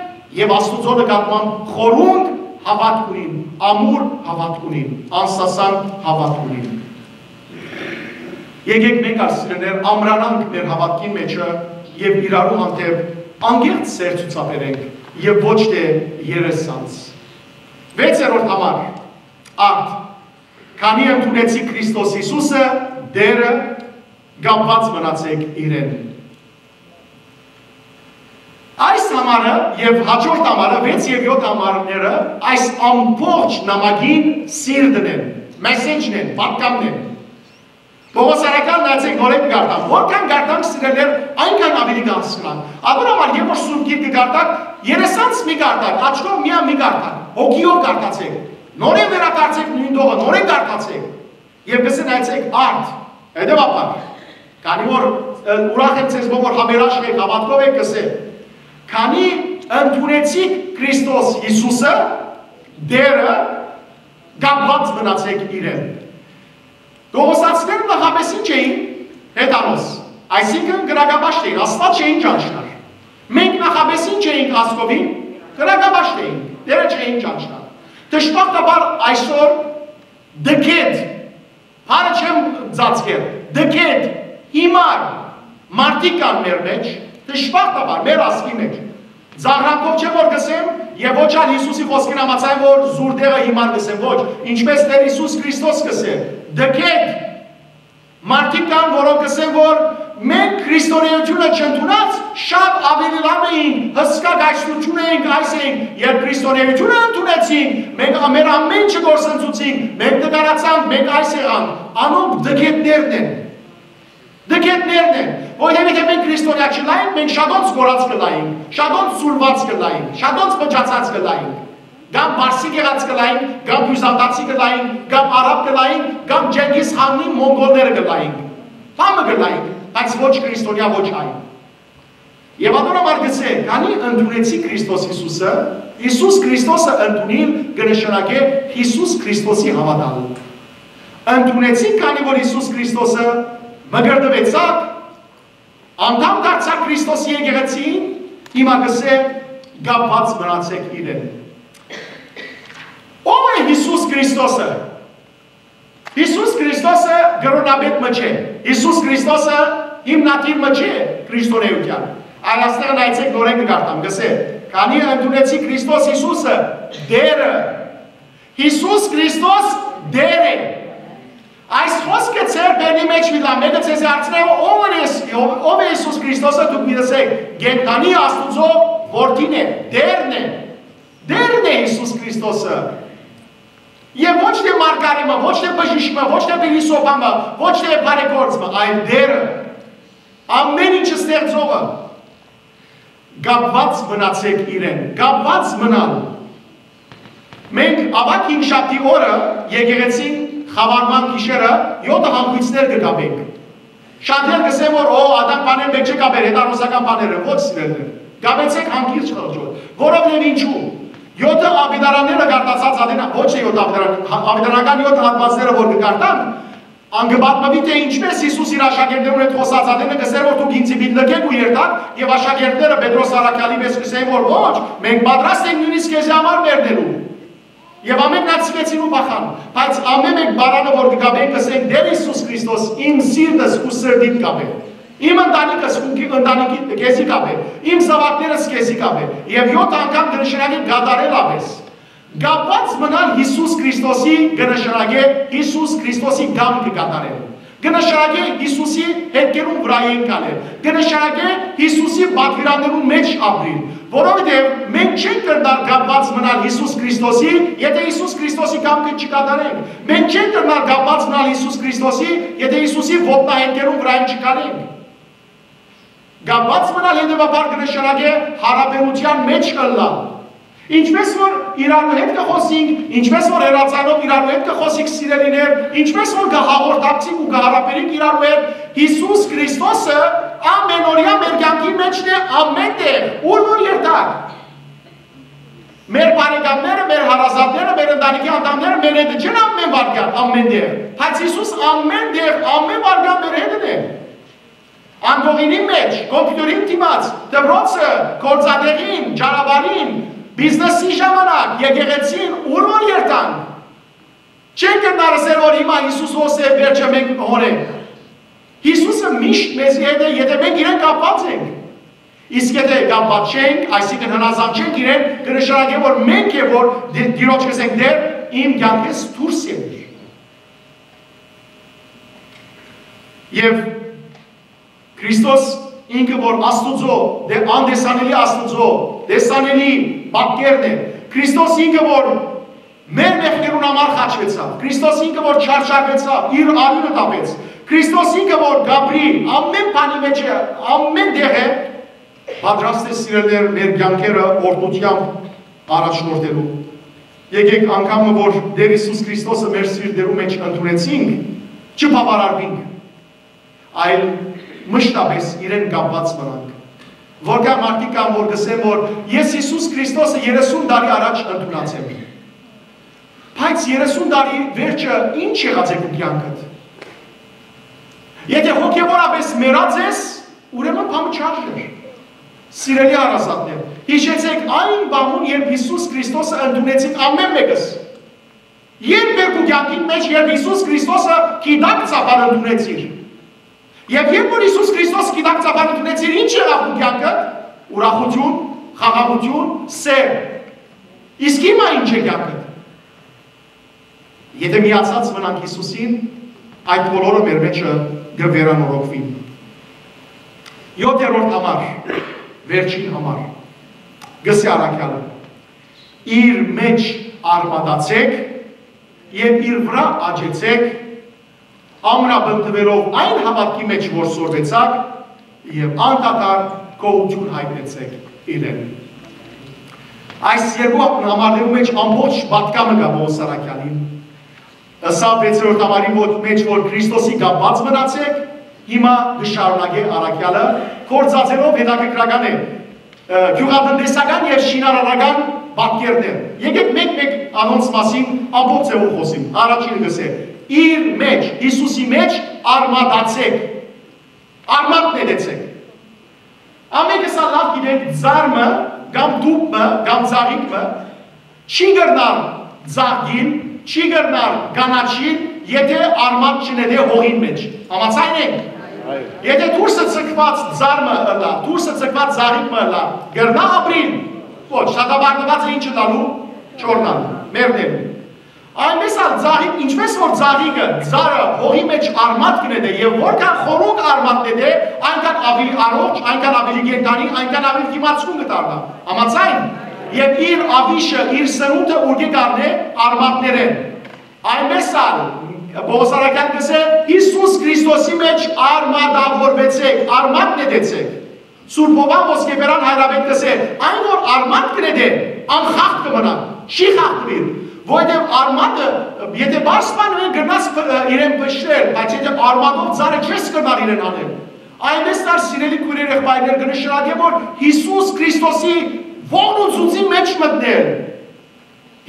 եւ Աստուծո նկատմամբ խորհուրդ հավատք ունին, ամուր հավատք ունին, անսասան հավատք ունին։ Եկեք մենք ասիրներ ամրանանք մեր հավատքի մեջը եւ իրարու հանդեպ անգերտ սեր ցուցաբերենք եւ ոչ թե երեսանց։ 6-րդ համար արդ քանի ընդունեցի Քրիստոս Հիսուսը դերը գապված մնացեք իրեն։ Այս համարը եւ հաջորդ համարը 6 եւ 7 համարները այս ամբողջ նամակին սիրտն են, մեսեջն են, պատկանն են։ Պողոս Արաքյալն այցեք նորեն գարտանք, որքան գարտանք սիրելեր, այնքան ավելի կանցնան։ Աբրամար, երբ որ Սուրբ Գիրքը գարտանք, երեսանց մի գարտանք, աչքով միա մի գարտանք, հոգիով գարտացեք, նորեն վերադարձեք նույն դողը, նորեն գարտացեք, եւ գսեն այցեք արդ, հետեւաբար, քանի որ ուրախ եմ ձեզ որ համերաշխ եք, հավատքով եք գսե, քանի ընդունեցիք Քրիստոս Հիսուսը, դերը գապված մնացեք իրեն։ Գողոսացիները նախապես ինչ էին հետանոս, այսինքն գրագաբաշտ էին, աստված չէին ճանչնար։ Մենք նախապես ինչ էինք ասկովին, գրագաբաշտ էին, դերը չէին ճանչնար։ Դժբախտաբար այսօր դքետ, բանը չեմ ծածկել, դքետ, հիմար, մարդիկ կան մեր մեջ, դժբախտաբար մեր ասկի մեջ։ Ձաղրանքով չէ որ գսեմ եւ ոչ այլ Հիսուսի խոսքին համաձայն որ զուրդեղը հիմար գսեմ, ոչ, ինչպես Տեր Հիսուս Քրիստոս գսե, դքետ մարդիկ կան, որոնք գսեն որ մենք քրիստոնեությունը չընդունած շատ ավելի լավ էինք, հսկա գայցնություն էինք, այս էինք, երբ քրիստոնեությունը ընդունեցինք, մենք մեր ամեն ինչը գործընծուցինք, մենք նկարացանք, մենք այս եղանք, անոնք դքետներն են։ Դգետներն են, որովհետև եթե մենք քրիստոնյա չլայինք, մենք շատոնց գորած կլայինք, շատոնց սուրված կլայինք, շատոնց մջացած կլայինք, կամ բարսի եղած կլայինք, կամ բյուզանդացի կլայինք, կամ արաբ կլայինք, կամ Ջենգիզ խանի մոնգոլները կլայինք, բամը կլայինք, բայց ոչ քրիստոնյա, ոչ այն։ Եվ անորոմար գցե, քանի ընդունեցի Քրիստոս Հիսուսը, Հիսուս Քրիստոսը ընդունիլ կնշանակե Հիսուս Քրիստոսի հավատալ։ Ընդունեցիք, քանի որ Հիսուս Քրիստոսը մգրդվեցաք, անդամ դարձաք Քրիստոսի եկեղեցին, հիմա գսե կապված մնացեք իրեն։ Ով է Հիսուս Քրիստոսը։ Հիսուս Քրիստոսը գրոնաբետ մը չէ։ Հիսուս Քրիստոսը հիմնադիր մը չէ քրիստոնեության։ Այլ աստեղ նայեցեք նորեն կգարտամ, գսե, քանի ընդունեցի Քրիստոս Հիսուսը դերը։ Հիսուս Քրիստոս դեր է։ Այս խոսքը ծեր բերնի մեջ վիլա, մեկը ծեզ արդնև ով է Հիսուս Քրիստոսը դուք մի դսեք, գենտանի աստուծո որդին է, դերն է Հիսուս Քրիստոսը։ Եվ ոչ թե մարգարիմը, ոչ թե բժիշկը, ոչ թե փիլիսոփամը, ոչ թե բարեգործը, այլ դերը, ամեն ինչը ստեղծողը, կապված մնացեք իրեն, կապված մնալ։ Մենք ավակ հինգշաբթի օրը եկեղեցին խավարման գիշերը 7 հանգույցներ կգաբենք։ Շատեր կսեն, որ ադամ բաներ մեկ չկաբեր, հետարոսական բաները, ոչ սիրելներ։ Գաբեցեք հանգիրճ խղճոր, որովհետև ինչու։ 7 ավիդարանները գարտացած ադենա, ոչ է 7 ավիդարանական 7 հատվածները, որ կգարտանք, անգբատմվի թե ինչպես Հիսուս իր աշակերտներուն հետ խոսած ադենը կսեր, որ դուք ինձի բիլդկեք ու երտակ և աշակերտները Պետրոս Արաքյալի պես կսեին, որ ոչ, մենք պատրաստ ենք նույնիսկ քեզի համար մերնելու։ Եվ ամեն նացկեցին ու բախան, բայց ամեն մեկ բարանը, որ կգաբենք կսենք, դեր Հիսուս Քրիստոս, իմ սիրտս ու սրդիտ կաբե, իմ ընտանիքս ընտանիքի կեզի կաբե, իմ զավակներս կեզի կաբե, և 7 անգամ կնշանակի գադարել աբես։ Գապված մնալ Հիսուս Քրիստոսի կնշանակե Հիսուս Քրիստոսի գամ կգադարել, կնշանակե Հիսուսի հետքերուն վրայեն կալել, կնշանակե Հիսուսի պատվիրաններուն մեջ ապրիլ, որովհետև մենք չենք կրնալ գապված մնալ Հիսուս Քրիստոսի, եթե Հիսուս Քրիստոսի կամքը չկատարենք, մենք չենք կրնալ գապված մնալ Հիսուս Քրիստոսի, եթե Հիսուսի ոտնահետքերուն վրայեն չկանենք։ Գապված մնալ հետևաբար կնշանակե հարաբերության մեջ կլալ։ Ինչպես որ իրարու հետ կխոսենք, ինչպես որ հեռացանով իրարու հետ կխոսենք սիրելիներ, ինչպես որ կհաղորդակցենք ու կհարաբերենք իրարու հետ, Հիսուս Քրիստոսը ամենօրյա մեր կյանքի մեջն է ամեն տեղ, ուր որ երթակ։ Մեր բարեկամները, մեր հարազատները, մեր ընտանիքի անդամները մեր հետ չեն ամեն վայրկյան, ամեն տեղ, բայց Հիսուս ամեն տեղ, ամեն վայրկյան մեր հետն է։ Անգողինի մեջ, կոմպյուտերին դիմաց, դպրոցը, գործատեղին, ճանապարհին, բիզնեսի ժամանակ, եկեղեցին, ուր որ երթանք։ Չենք կրնալ ասել, որ հիմա Հիսուս ոսե վերջը մենք հորենք։ Հիսուսը միշտ մեզի հետ է, եթե մենք իրեն կապված ենք։ Իսկ եթե կապված չենք, այսինքն հնազանդ չենք իրեն, կնշանակե, որ մենք է, որ դիրոջ կսենք դեր, իմ կյանքես դուրս ելներ։ Եվ Քրիստոս ինքը, որ Աստուծո, անդեսանելի Աստուծո, դեսանելի պատկերն է, Քրիստոս ինքը, որ մեր մեղքերուն համար խաչվեցավ, Քրիստոս ինքը, որ չարչարվեցավ, իր արյունը տապեց, Քրիստոս ինքը, որ գաբրի ամեն բանի մեջ է, ամեն տեղ է, պատրաստ է սիրելներ մեր կյանքերը օրհնությամբ առաջնորդելու։ Եկեք անգամը, որ Տեր Հիսուս Քրիստոսը մեր սիրտերու մեջ ընդունեցինք, չբավարարվենք, այլ մշտապես իրեն կապված մնանք։ Որքան մարդիկ կան, որ գսեն, որ ես Հիսուս Քրիստոսը 30 տարի առաջ ընդունացեմ։ Բայց 30 տարի վերջը ինչ եղած է քո կյանքդ։ Եթե հոգևորապես մեռած ես, ուրեմն բանը չարժեր։ Սիրելի հարազատներ, հիշեցեք այն բանուն, երբ Հիսուս Քրիստոսը ընդունեցիք ամեն մեկս։ Երբ եք քո կյանքի մեջ, երբ Հիսուս Քրիստոսը գիտակ ծափար ընդունեցիր։ Եվ երբ որ Հիսուս Քրիստոսը գիտակ ծափար ընդունեցիր, ինչ եղավ քո կյանքդ։ Ուրախություն, խաղաղություն, սեր։ Իսկ հիմա ինչ է կյանքդ։ Եթե միացած մնանք Հիսուսին, այդ բոլորը մեր մեջը կվերանորոգվին։ 7-րդ համար, վերջին համար, գսի Արաքյալը, իր մեջ արմատացեք և իր վրա աճեցեք, ամրապնդվելով այն հավատքի մեջ, որ սորվեցաք, եւ անկատար գոհություն հայտնեցեք իրեն։ Այս երկու համարներու մեջ ամբողջ պատկամը կա Պողոս Արաքյալին։ Սա 6-րդ համարի մեջ, որ Քրիստոսի կապված մնացեք, հիմա կշարունակե Արաքյալը, կործածելով հետաքրքրական է գյուղատնտեսական եւ շինարարական պատկերներ։ Եկեք մեկ-մեկ անոնց մասին ամբողջ ձևով խոսիմ։ Առաջինը գսե. իր մեջ, Հիսուսի մեջ արմատացեք, արմատ ներեցեք։ Ամենը սա լավ գիտեք, ձարմը, կամ դուպը, կամ ձարիկը, չի գրնար ձարգին, չի գրնար գանաչին, եթե արմատ չնետե հողին մեջ։ Համաձայն ենք։ Եթե դուրսը ցկված ձարմը ըլա, դուրսը ցկված ձարիկը ըլա, գրնա ապրիլ, ոչ, շատաբարդված է ինչը տալու, չորնալ, մերնելու։ Այնպես ալ ձարիկ, ինչպես որ ձարիկը, ձարը հողի մեջ արմատ կնետե և որքան խորուկ արմատ նետե, այնքան ավելի առողջ, այնքան ավելի կենդանի, այնքան ավելի դիմացկուն կդառնա։ Համաձայն։ Եվ իր ավիշը, իր սնունդը ուր կառնե արմատներեն։ Այնպես ալ Պողոս Արաքյալը գսե Հիսուս Քրիստոսի մեջ արմատավորվեցեք, արմատ նետեցեք։ Սուրբ Հովհան Ոսկեբերան հայրաբեդ գսե այն որ արմատ կնետե, անխախտ կմնա, չի խախտվիր։ Որովհետև արմատը, եթե բարձ բանում գրնաս իրեն փշրել, բայց եթե արմատով ձարը չես կրնալ իրեն անել։ Այնպես դար սիրելի քույրեր եղբայրներ կնշանակե որ Հիսուս Քրիստոսի ողնուծուցի մեջ մտնել։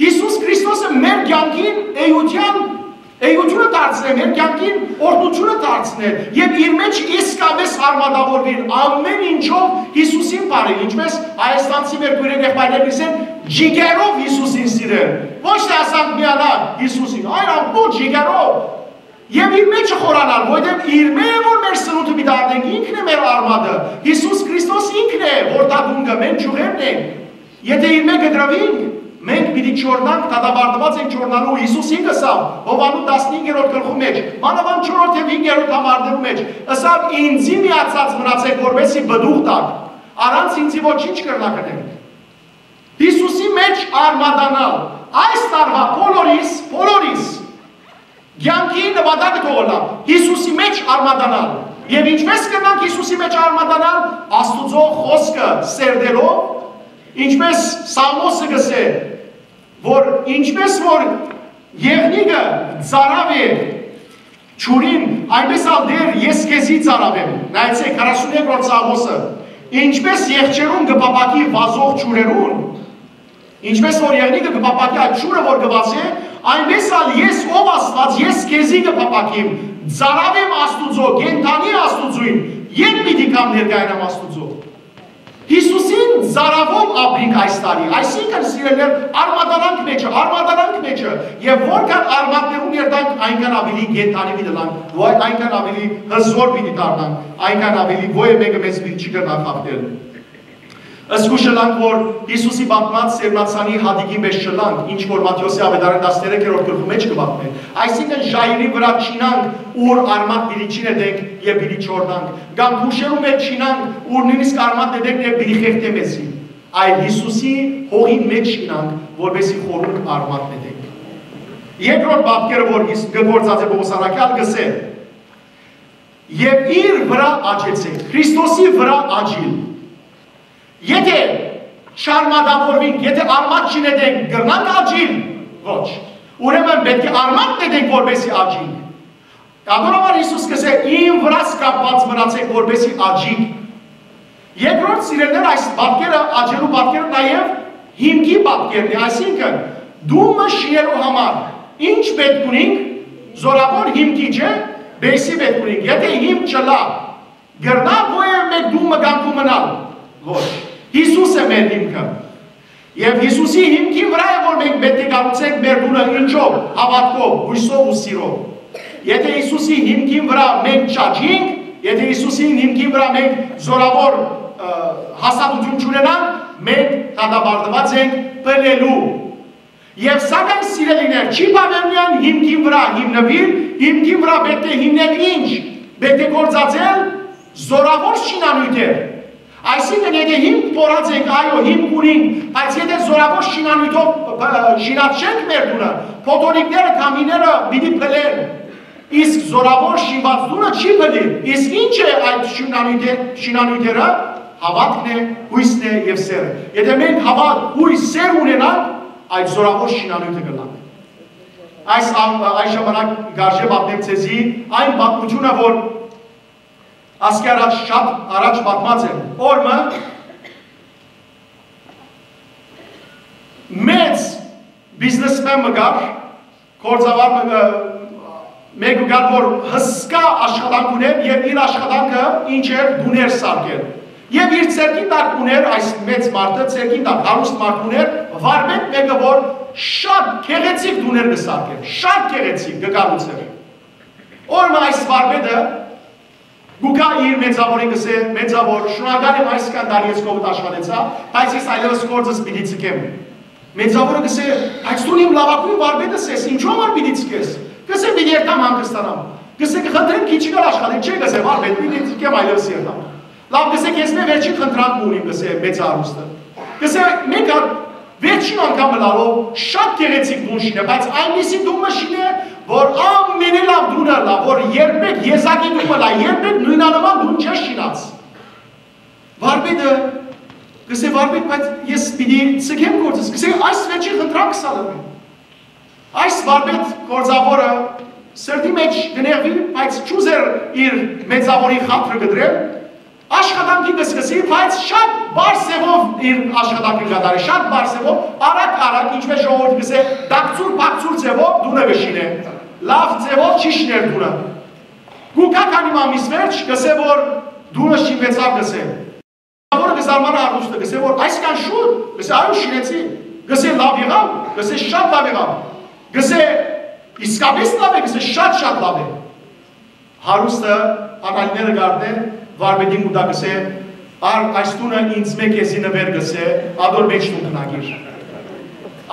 Հիսուս Քրիստոսը մեր կյանքին էյությունը դարձնել, մեր կյանքին օրհնությունը դարձնել եւ իր մեջ իսկապես արմատավորվիր ամեն ինչով Հիսուսին բարել, ինչպես հայաստանցի մեր քույրեր եղբայրներ ասեն, ջիգերով Հիսուսին սիրել։ Ոչ թե ասանք միանալ Հիսուսին, այլ ամբողջ ջիգերով։ Եվ իր մեջը խորանալ, որովհետև իր մեջ որ մեր սնունդը մի դառնենք, ինքն է մեր արմատը։ Հիսուս Քրիստոս ինքն է, որ տագունգը մենք ճուղերն ենք։ Եթե իր մեջ դրվենք, մենք պիտի չորնանք, դատաբարդված ենք չորնալու Հիսուս ինքը ասավ, Հովհաննու 15-րդ գլխու մեջ, մանավանդ 4-րդ եւ 5-րդ համարներու մեջ, ասավ ինձի միացած մնացեք, որովհետեւ բդուղ տակ, առանց ինձի ոչինչ կրնակնեք։ Հիսուսի մեջ արմատանալ, այս տարվա բոլորիս կյանքի նպատակը թողնա, Հիսուսի մեջ արմատանալ։ Եվ ինչպես կրնանք Հիսուսի մեջ արմատանալ, Աստուծո խոսքը սերդելով, ինչպես Սամոսը գսե, որ ինչպես որ եղնիկը ծարավ է չուրին, այնպես ալ դեր ես կեզի ծարավ եմ, նայեցեք 42-րդ Սամոսը, ինչպես եղջերուն գպապակի վազող չուրերուն, ինչպես որ եղնիկը գպապակի այդ չուրը որ գվազ է, այնպես ալ ես ով Աստված, ես կեզի գպապակիմ, ծարավ եմ Աստուծո, կենթանի Աստուծույն, ետ պիտի կամ ներկայնամ Աստուծո։ Հիսուսին զարավով ապրինք այս տարի, այսինքն սիրելներ արմատանանք մեջը, և որքան արմատներում երդանք, այնքան ավելի գենթանի պիտելանք, այնքան ավելի հզոր պիտի դառնանք, այնքան ավելի ոյ մեկը մեզ պիտի չի կրնան խախտել։ Զգուշելանք, որ Հիսուսի պատմած սերմացանի հատիկի մեջ չլանք, ինչ որ Մատթեոսի ավետարան 13-րդ գլխու մեջ կպատմեն, այսինքն ժայռի վրա չինանք, ուր արմատ պիտի չնետենք և պիտի չորնանք, կամ փուշերու մեջ չինանք, ուր նույնիսկ արմատ նետենք և պիտի խեղդե մեզի, այլ Հիսուսի հողի մեջ չինանք, որպեսզի խորհուրդ արմատ նետենք։ Երկրորդ պատկերը, որ գործած է Պողոս Արաքյալը գսե, և իր վրա աճեցեք, Քրիստոսի վրա աճիլ։ Եթե շարմատավորվենք, եթե արմատ չնետենք, գրնանք աճիլ, ոչ, ուրեմն պետք է արմատ նետենք, որպեսի աճինք։ Ադորամար Հիսուս կսե, իմ վրաս կապված մնացեք, որպեսի աճինք։ Երկրորդ սիրելներ այս պատկերը, աճելու պատկերը նաև հիմքի պատկերն է, այսինքն դումը շիելու համար, ինչ պետք ունենք, զորավոր հիմքի չէ, բեսի պետք ունենք, եթե հիմք չլա, գրնա ոյը մեկ դումը գանքու մնալ, ոչ, Հիսուս է մեր հիմքը, և Հիսուսի հիմքի վրա է, որ մենք պետք է կառուցենք մեր դունը ինչով, հավատքով, հույսով ու սիրով։ Եթե Հիսուսի հիմքին վրա մենք չաճենք, եթե Հիսուսի հիմքին վրա մենք զորավոր հաստատություն չունենանք, մենք դատաբարդված ենք պլելու։ Եվ սակայն սիրելիներ, չի բավարարության հիմքին վրա հիմնվիր, հիմքին վրա պետք է հիմնել ինչ, պետք է գործածել զորավոր շինանյութեր։ Այսինքն եթե հիմք փորած ենք, այո, հիմք ունենք, բայց եթե զորավոր շինանյութով շինած չենք մեր դունը, փոթորիկները, քամիները պիտի փլեն։ Իսկ զորավոր շինված տունը չի բնի։ Իսկ ինչ է այդ շինանյութերը, հավատքն է, հույսն է եւ սերը։ Եթե մենք հավատ, հույս, սեր ունենանք, այդ զորավոր շինանյութը կլանք։ Այս ժամանակ գարժե պատմեմ ցեզի այն պատմությունը, որ ասկի առաջ շատ առաջ պատմած է։ Օրը մեծ բիզնեսմեն մգար, գործավար մեկ ու գար, որ հսկա աշխատանք ուներ և իր աշխատանքը ինչ էր դուներ սարկել։ Եվ իր ծերքին տակ ուներ, այս մեծ մարդը, ծերքին տակ հարուստ մարդ ուներ, վարմետ մեկը, որ շատ կեղեցիկ դուներ կսարկել, շատ կեղեցիկ կկառուցեր։ Օրը այս վարմետը գուկա իր մեծավորին կսե, մեծավոր, շնորհակալ եմ այս տարի ես կողդ աշխատեցա, բայց ես այլևս գործս պիտի ցկեմ։ Մեծավորը կսե, բայց դու իմ լավագույն վարմետս ես, ինչու համար պիտի ցկես։ Կսե պիտի երթամ հանգստանամ, կսե կխնդրեմ քիչ գալ աշխատել, չէ կսե վարմետ, պիտի ցկեմ այլևս երթամ։ Լավ կսե ես մե վերջին խնդրանք ունիմ, կսե մեծ արուստը։ Կսե մեկ վերջին անգամ լալով շատ գեղեցիկ դուն շինե, բայց այնպիսի դումը շինե, որ ամենալավ դունը լա, որ երբեք եզակի դումը լա, երբեք նույնանման դուն չէ շինած։ Վարպետը կսե վարպետ, բայց ես պիտի ցկեմ գործս, կսե այս վերջին խնդրանքը սալեմ։ Այս վարպետ գործավորը սրտի մեջ գներվի, բայց չուզեր իր մեծավորի խաթրը գդրել, աշխատանքի կսկսի, բայց շատ բարսևով իր աշխատանքի կատարի, շատ բարսևով, արագ, ինչպես ժողովուրդ կսե, դակցուր ձևով դունը կշինե, լավ ձևով չի շիներ դունը։ Գուկա քանի ամիս վերջ կսե, որ դունը շինվեցավ կսե։ Որը կզարմանա արուստը, կսե, որ այսքան շուտ, կսե, այո շինեցի, կսե լավ եղավ, կսե շատ լավ եղավ, կսե իսկապես լավ է, կսե շատ լավ է։ Հարուստը անալիները գարդ է, վարմետին ուտա կսե, այս տունը ինձ մեկ եզի նվեր կսե, ադոր մեջ տուն կնագիր։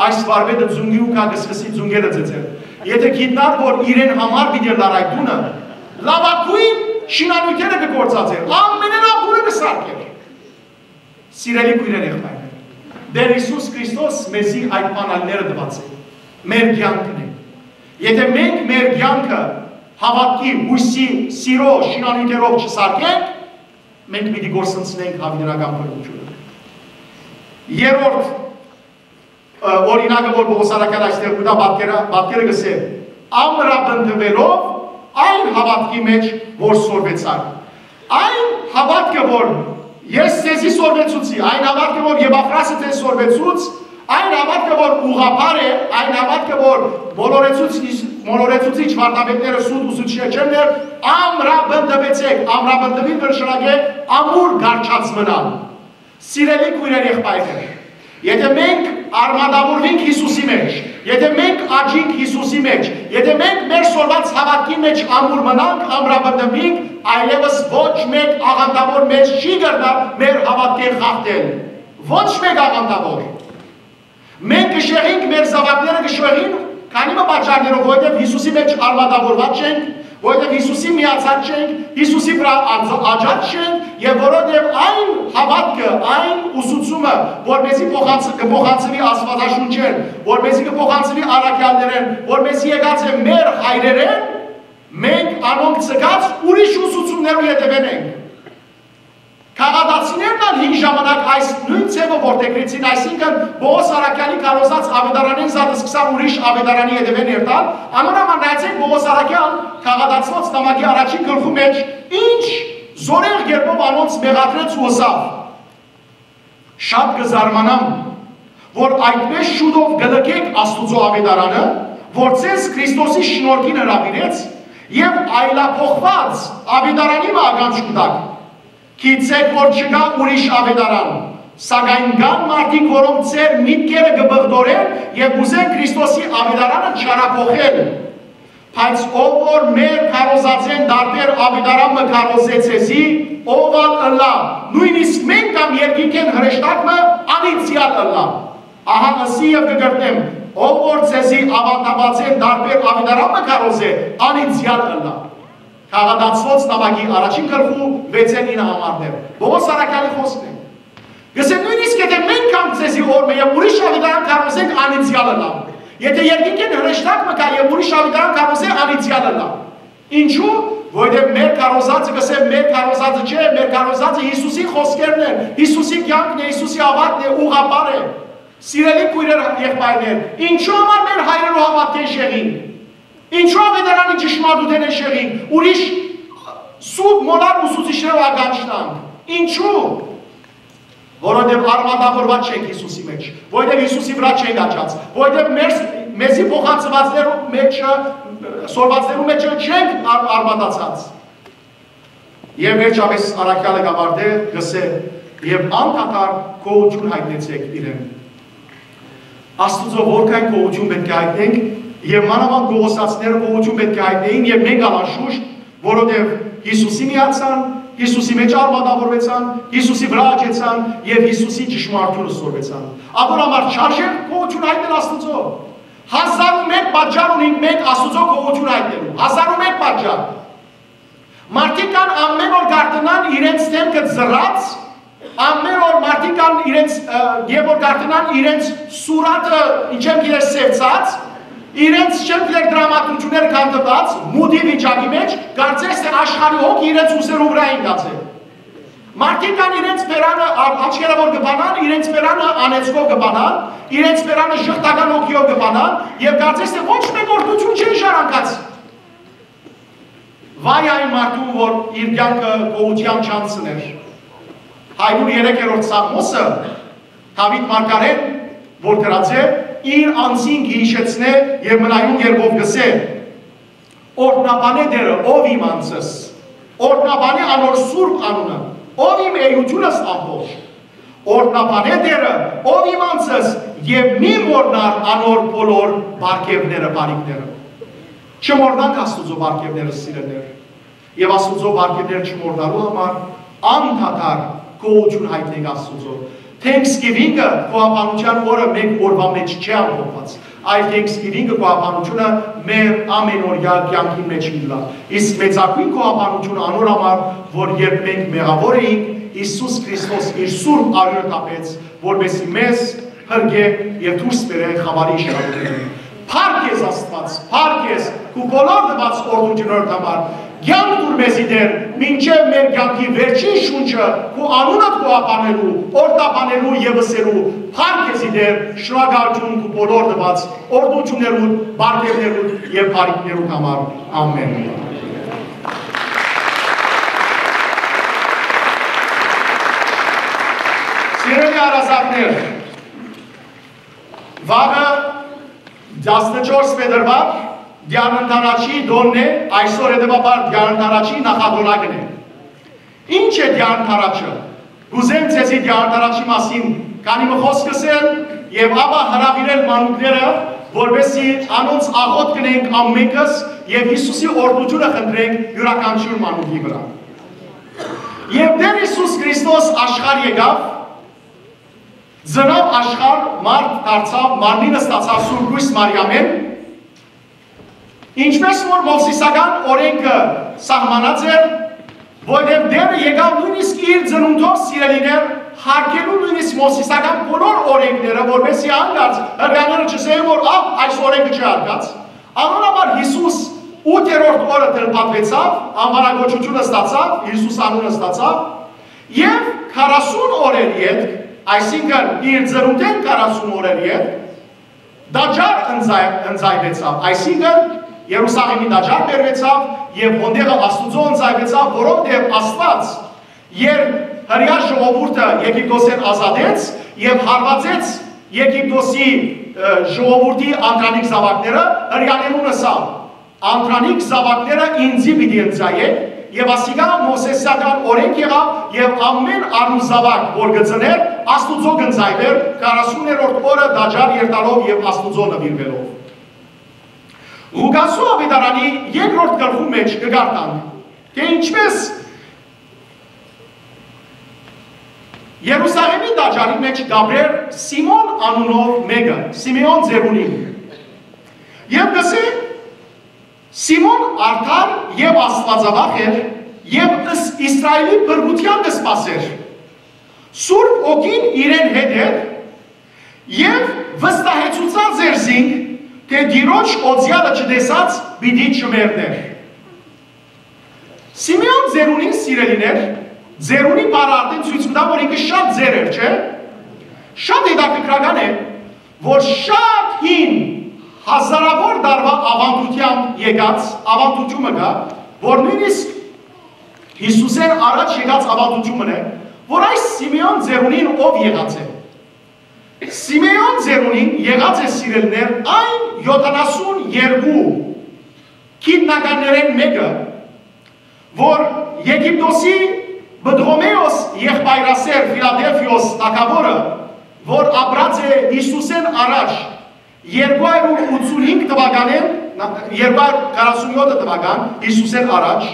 Այս վարմետը ձունգի ու կա կսկսի ձունգերը ձեցել։ Եթե գիտնար, որ իրեն համար պիտի լար այդ տունը, լավագույն շինանյութերը կգործածեր, ամենալավ տունը կսարկեր։ Սիրելի քույրեր եղբայրներ, Տեր Հիսուս Քրիստոս մեզի այդ բանալները տված է, մեր կյանքն է։ Եթե մենք մեր կյանքը հավատքի, հույսի, սիրո, շինանյութերով չսարքենք, մենք պիտի գործընծնենք հավիտենական փրկությունը։ Երրորդ օրինակը, որ Պողոս առաքյալը այստեղ ուտա պատկերը գսե, ամրապնդվելով այն հավատքի մեջ, որ սորվեցար։ Այն հավատքը, որ ես ձեզի սորվեցուցի, այն հավատքը, որ Եփաֆրասը ձեզ սորվեցուց, այն հավատքը, որ ուղղափառ է, այն հավատքը, որ մոլորեցուցիչ վարդապետները սուտ ուսուցիչներ չեն, ամրապնդվեցեք, ամրապնդվի նշանակ է ամուր գարչած մնալ։ Սիրելի քույրեր եղբայրներ, եթե մենք արմատավորվենք Հիսուսի մեջ, եթե մենք աճենք Հիսուսի մեջ, եթե մենք մեր սորված հավատքի մեջ ամուր մնանք, ամրապնդվենք, այլևս ոչ մեկ աղանդավոր մեզ չի գտնա մեր հավատքին խախտել։ Ոչ մեկ աղանդավոր։ Մենք կշեղենք մեր զավակները կշեղին, քանի պատճառներով, որովհետև Հիսուսի մեջ արմատավորված չենք, որովհետև Հիսուսի միացած չենք, Հիսուսի վրա աջած չենք, եւ որովհետև այն հավատքը, այն ուսուցումը, որպեսզի կփոխանցվի Աստվածաշունչեն, որպեսզի կփոխանցվի առաքյալներեն, որպեսզի եկած է մեր հայրերեն, մենք անոնք ցկած ուրիշ ուսուցումներով հետևենք։ Քաղաքացիներն ալ հին ժամանակ այս նույն ձևը որդեգրեցին, այսինքն Պողոս առաքյալի կարոզած ավետարանին զատ սկսան ուրիշ ավետարանի հետևեն երթալ, անոնաման նայեցեք Պողոս առաքյալ քաղաքացված նամակի առաջին գլխու մեջ ինչ զորեղ կերպով անոնց մեղադրեց ու ըսավ. Շատ կզարմանամ, որ այդպես շուտով գլկեք Աստուծո ավետարանը, որ ձեզ Քրիստոսի շնորհքին հրավիրեց եւ այլափոխված ավետարանի ականջ կտակ։ Գիտեք, որ չկա ուրիշ ավետարան, սակայն կան մարդիկ, որոնք ձեր միտքերը կբղդորեն եւ ուզեն Քրիստոսի ավետարանը չարափոխել։ Բայց ով որ մեր քարոզածեն դարբեր ավետարանը քարոզեցեցի, ով ըլլա, նույնիսկ մենք կամ երկինքեն հրեշտակը անիցիալ ըլլա։ Ահա ասի եւ կգրտնեմ, ով որ ձեզի ավանդաբացեն դարբեր ավետարանը քարոզե, անիցիալ ըլլա։ Քաղաքացված նամակի առաջին գլխու 6-9 համարներ։ Պողոս առաքյալի խոսքն է։ Գսե նույնիսկ եթե մենք կամ ձեզի օրը եւ ուրիշ ավետարան քարոզենք անիցիալը լավ։ Եթե երկինքեն հրեշտակ մկա եւ ուրիշ ավետարան քարոզե անիցիալը լավ։ Ինչու՞, որովհետև մեր քարոզածը գսե մեր քարոզածը չէ, մեր քարոզածը Հիսուսի խոսքերն են, Հիսուսի կյանքն է, Հիսուսի ավարտն է, ուղղապար է։ Սիրելի քույրեր, եղբայրներ, ինչու համար մեր հայրերը հավատքեն շեղին։ Ինչու ավետարանի ճշմարտութեն են շեղին, ուրիշ սուտ մոլար ուսուցիչներով ագանչտանք։ Ինչու՞։ Որովհետև արմատավորված չենք Հիսուսի մեջ, որովհետև Հիսուսի վրա չենք աճած, որովհետև մեզի փոխանցվածներու մեջ սորվածներու մեջ չենք արմատացած։ Եվ վերջապես առաքյալը գավարդե գսե եւ անդադար գոհություն հայտնեցեք իրեն։ Աստուծո որքան գոհություն պետք է հայտնենք եւ մանավանդ գողոսացները գոհություն պետք է հայտնեին եւ մենք անշուշտ, որովհետեւ Հիսուսի միացան, Հիսուսի մեջ արմատավորվեցան, Հիսուսի վրա աճեցան եւ Հիսուսի ճշմարտությունը սորվեցան։ Աբոր համար չարժե գոհություն հայտնել Աստուծո։ 1001 պատճառ ունենք մենք Աստուծո գոհություն հայտնելու։ 1001 պատճառ։ Մարդիկ կան ամեն օր գարտնան իրենց դեմքը զրած, ամեն օր մարդիկ կան իրենց եւ որ գարտնան իրենց սուրատը ինչեմ գիտես սևծած, իրենց չեմ գիտեք դրամատուրգներ կանդված, մուդի վիճակի մեջ, կարծես թե աշխարհի հոգ իրենց ուսերու վրա են գացել։ Մարդիկ կան իրենց բերանը աչքերը որ կբանան, իրենց բերանը անեցկով կբանան, իրենց բերանը շղթական հոգիով կբանան եւ կարծես թե ոչ մեկ օրդություն չեն շարանկած։ Վայ այն մարդու, որ իր կյանքը գոհության չանցներ։ 103-րդ Սաղմոսը Դավիթ մարգարեն, որ գրած է, իր անձին գիշեցնե եւ մնայուն երբով գսե. Օրտնաբանե դերը, ով իմ անձս, օրտնաբանե անոր սուրբ անունը, ով իմ էությունս ամբողջ, օրտնաբանե դերը, ով իմ անձս եւ մի մորնար անոր բոլոր բարգեւները, բարիքները։ Չմորնանք Աստուծո բարգեւները սիրելներ, եւ Աստուծո բարգեւները չմորնալու համար անդադար գոհություն հայտնենք Աստուծո։ Thanksgiving-ը գոհաբանության օրը մենք օրվա մեջ չի ամփոփված, այլ Thanksgiving-ը գոհաբանությունը մեր ամենօրյա կյանքի մեջ իլա։ Իսկ մեծագույն գոհաբանությունը անոր համար, որ երբ մենք մեղավոր էինք, Հիսուս Քրիստոս իր սուրբ արյունը տապեց, որպեսզի մեզ հրգե եւ դուրս բերե խավարի շարունակեն։ Փառք ես Աստված, փառք ես քու բոլոր դված օրդություններդ համար։ Կյանք դուր մեզի դեր, մինչև մեր կյանքի վերջին շունչը քու անունդ գոհաբանելու, օրտաբանելու եւ ըսելու, փառք ես դեր, շնորհակալություն քու բոլոր դված օրդություններու, բարգեւներու եւ բարիքներու համար։ Ամեն։ Սիրելի հարազատներ, վաղը 14 փետրվար Դիանանտարաչի դոնն է, այսօր հետևաբար Դիանանտարաչի նախադոնագն է։ Ինչ է Դիանանտարաչը։ Գուզեմ ձեզի Դիանանտարաչի մասին քանի խոսք ասել եւ ապա հրավիրել մանուկները, որովհետեւ անոնց աղոտ կնենք ամենքս եւ Հիսուսի օրդությունը խնդրենք յուրաքանչյուր մանուկի վրա։ Եվ Տեր Հիսուս Քրիստոս աշխարհ եկավ, ծնավ աշխարհ, մարդ դարձավ, մարմինը ստացավ Սուրբ Գույս Մարիամեն, ինչպես որ Մովսիսական օրենքը սահմանած էր, որովհետև Տերը եկավ նույնիսկ իր ծնունդով սիրելիներ հարգելու նույնիսկ Մովսիսական բոլոր օրենքները, որպեսզի հանգած հրեաները չասեին, որ այս օրենքը չհարգած։ Անոր համար Հիսուս 8-րդ օրը թելփատվեցավ, անվանակոչությունը ստացավ, Հիսուս անունը ստացավ, եւ 40 օրեր յետ, այսինքն իր ծնունդեն 40 օրեր յետ, դաջար ընձայվեցավ, այսինքն Երուսաղեմի դաջար բերվեցավ եւ հոնդեղը Աստուծո ընձայվեցավ, որովհետեւ Աստված երբ հրեա ժողովուրդը Եգիպտոսեն ազատեց եւ հարվածեց Եգիպտոսի ժողովրդի անդրանիկ զավակները, հրեաներուն ասավ. Անդրանիկ զավակները ինձի պիտի ընձայեք եւ ասիկա Մովսեսական օրենք եղավ եւ ամեն արուզավակ, որ գծներ, Աստուծո գնձայվեր 40-րդ օրը դաջար երտալով եւ Աստուծո նվիրվելով։ Ղուկասու ավետարանի երկրորդ գլխու մեջ կգարտանք, թե ինչպես Երուսաղեմի դաջարի մեջ գաբրեր Սիմոն անունով մեկը, Սիմեոն Ձերունին։ Եվ գսե Սիմոն արդար եւ աստվածավախ էր եւ Իսրայելի բռնության կսպասեր։ Սուրբ օգին իրեն հետ էր եւ վստահեցուցած էր զինք, թե դիրոջ օձյալը չտեսած պիտի չմեռներ։ Սիմեոն ձերունին սիրելիներ, ձերունի բառը արդեն ցույց կտա, որ ինքը շատ ձեր էր, չէ՞։ Շատ հետաքրքրական է, որ շատ հին հազարավոր դարվա ավանդությամբ եկած ավանդությունը կա, որ նույնիսկ Հիսուսեն առաջ եկած ավանդությունն է, որ այս Սիմեոն ձերունին ով եղած է։ Սիմեոն ձերունին եղած է սիրելիներ այն 72 գիտնականներեն մեկը, որ Եգիպտոսի Բդրոմեոս եղբայրասեր Ֆիլադելֆիոս թագավորը, որ ապրած է Հիսուսեն առաջ 285 թվականին, 247 թվական Հիսուսեն առաջ,